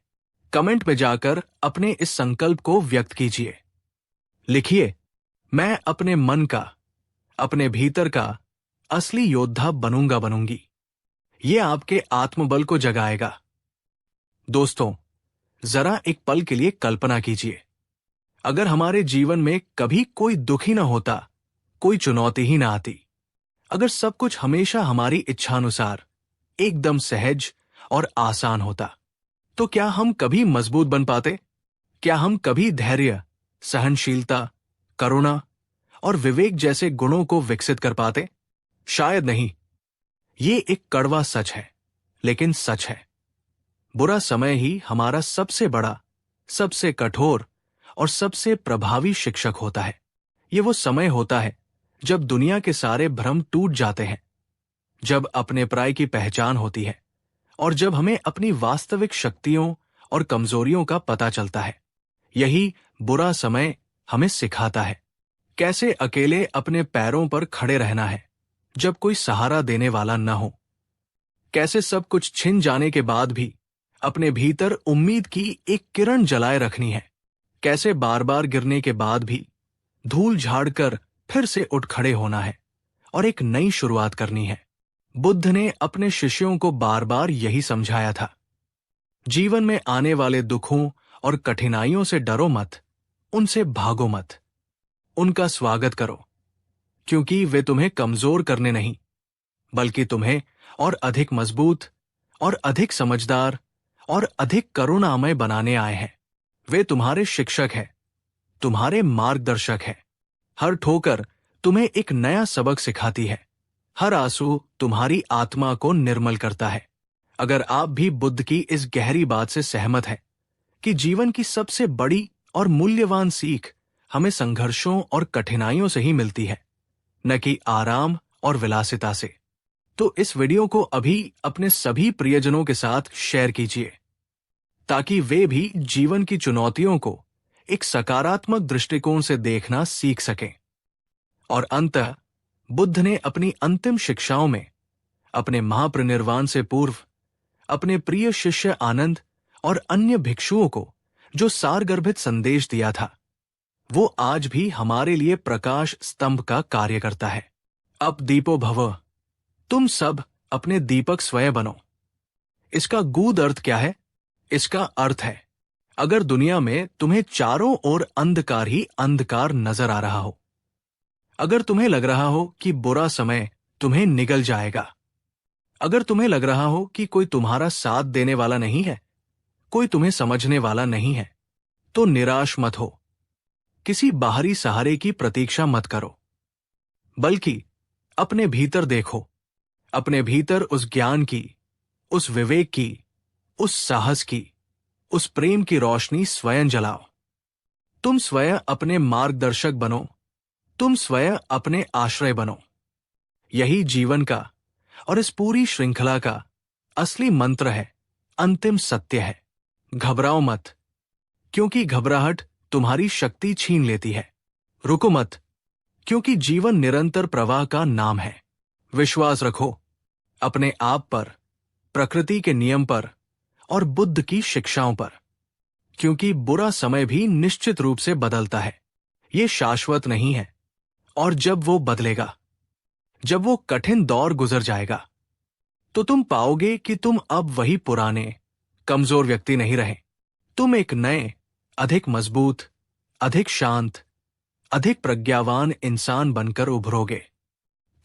A: कमेंट में जाकर अपने इस संकल्प को व्यक्त कीजिए। लिखिए, मैं अपने मन का, अपने भीतर का असली योद्धा बनूंगी। ये आपके आत्मबल को जगाएगा। दोस्तों, जरा एक पल के लिए कल्पना कीजिए, अगर हमारे जीवन में कभी कोई दुख ही ना होता, कोई चुनौती ही ना आती, अगर सब कुछ हमेशा हमारी इच्छानुसार एकदम सहज और आसान होता, तो क्या हम कभी मजबूत बन पाते? क्या हम कभी धैर्य, सहनशीलता, करुणा और विवेक जैसे गुणों को विकसित कर पाते? शायद नहीं। ये एक कड़वा सच है, लेकिन सच है। बुरा समय ही हमारा सबसे बड़ा, सबसे कठोर और सबसे प्रभावी शिक्षक होता है। ये वो समय होता है जब दुनिया के सारे भ्रम टूट जाते हैं, जब अपने पराई की पहचान होती है और जब हमें अपनी वास्तविक शक्तियों और कमजोरियों का पता चलता है। यही बुरा समय हमें सिखाता है कैसे अकेले अपने पैरों पर खड़े रहना है जब कोई सहारा देने वाला न हो, कैसे सब कुछ छिन जाने के बाद भी अपने भीतर उम्मीद की एक किरण जलाए रखनी है, कैसे बार बार गिरने के बाद भी धूल झाड़कर फिर से उठ खड़े होना है और एक नई शुरुआत करनी है। बुद्ध ने अपने शिष्यों को बार बार यही समझाया था। जीवन में आने वाले दुखों और कठिनाइयों से डरो मत, उनसे भागो मत, उनका स्वागत करो, क्योंकि वे तुम्हें कमजोर करने नहीं, बल्कि तुम्हें और अधिक मजबूत और अधिक समझदार और अधिक करुणामय बनाने आए हैं। वे तुम्हारे शिक्षक हैं, तुम्हारे मार्गदर्शक हैं। हर ठोकर तुम्हें एक नया सबक सिखाती है, हर आंसू तुम्हारी आत्मा को निर्मल करता है। अगर आप भी बुद्ध की इस गहरी बात से सहमत हैं कि जीवन की सबसे बड़ी और मूल्यवान सीख हमें संघर्षों और कठिनाइयों से ही मिलती है, न कि आराम और विलासिता से। तो इस वीडियो को अभी अपने सभी प्रियजनों के साथ शेयर कीजिए, ताकि वे भी जीवन की चुनौतियों को एक सकारात्मक दृष्टिकोण से देखना सीख सकें। और अंततः बुद्ध ने अपनी अंतिम शिक्षाओं में अपने महापरिनिर्वाण से पूर्व अपने प्रिय शिष्य आनंद और अन्य भिक्षुओं को जो सारगर्भित संदेश दिया था, वो आज भी हमारे लिए प्रकाश स्तंभ का कार्य करता है। अब दीपो भव, तुम सब अपने दीपक स्वयं बनो। इसका गूढ़ अर्थ क्या है? इसका अर्थ है, अगर दुनिया में तुम्हें चारों ओर अंधकार ही अंधकार नजर आ रहा हो, अगर तुम्हें लग रहा हो कि बुरा समय तुम्हें निगल जाएगा, अगर तुम्हें लग रहा हो कि कोई तुम्हारा साथ देने वाला नहीं है, कोई तुम्हें समझने वाला नहीं है, तो निराश मत हो। किसी बाहरी सहारे की प्रतीक्षा मत करो, बल्कि अपने भीतर देखो। अपने भीतर उस ज्ञान की, उस विवेक की, उस साहस की, उस प्रेम की रोशनी स्वयं जलाओ। तुम स्वयं अपने मार्गदर्शक बनो, तुम स्वयं अपने आश्रय बनो। यही जीवन का और इस पूरी श्रृंखला का असली मंत्र है, अंतिम सत्य है। घबराओ मत, क्योंकि घबराहट तुम्हारी शक्ति छीन लेती है। रुको मत, क्योंकि जीवन निरंतर प्रवाह का नाम है। विश्वास रखो अपने आप पर, प्रकृति के नियम पर और बुद्ध की शिक्षाओं पर, क्योंकि बुरा समय भी निश्चित रूप से बदलता है। ये शाश्वत नहीं है, और जब वो बदलेगा, जब वो कठिन दौर गुजर जाएगा, तो तुम पाओगे कि तुम अब वही पुराने कमजोर व्यक्ति नहीं रहे। तुम एक नए, अधिक मजबूत, अधिक शांत, अधिक प्रज्ञावान इंसान बनकर उभरोगे।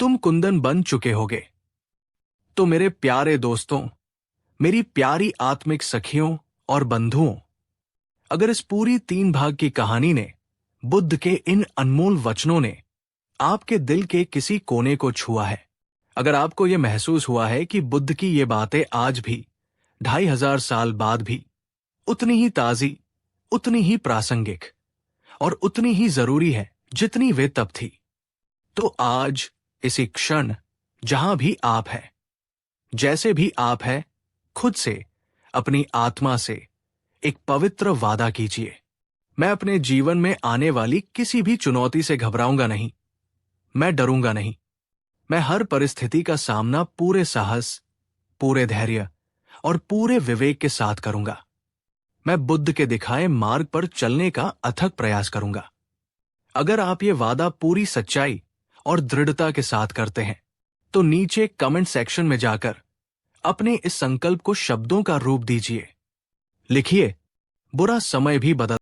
A: तुम कुंदन बन चुके होगे। तो मेरे प्यारे दोस्तों, मेरी प्यारी आत्मिक सखियों और बंधुओं, अगर इस पूरी 3 भाग की कहानी ने, बुद्ध के इन अनमोल वचनों ने आपके दिल के किसी कोने को छुआ है, अगर आपको यह महसूस हुआ है कि बुद्ध की ये बातें आज भी 2500 साल बाद भी उतनी ही ताजी, उतनी ही प्रासंगिक और उतनी ही जरूरी है जितनी वे तब थी, तो आज इसी क्षण जहां भी आप हैं, जैसे भी आप हैं, खुद से, अपनी आत्मा से एक पवित्र वादा कीजिए। मैं अपने जीवन में आने वाली किसी भी चुनौती से घबराऊंगा नहीं, मैं डरूंगा नहीं। मैं हर परिस्थिति का सामना पूरे साहस, पूरे धैर्य और पूरे विवेक के साथ करूंगा। मैं बुद्ध के दिखाए मार्ग पर चलने का अथक प्रयास करूंगा। अगर आप ये वादा पूरी सच्चाई और दृढ़ता के साथ करते हैं, तो नीचे कमेंट सेक्शन में जाकर अपने इस संकल्प को शब्दों का रूप दीजिए। लिखिए, बुरा समय भी बदल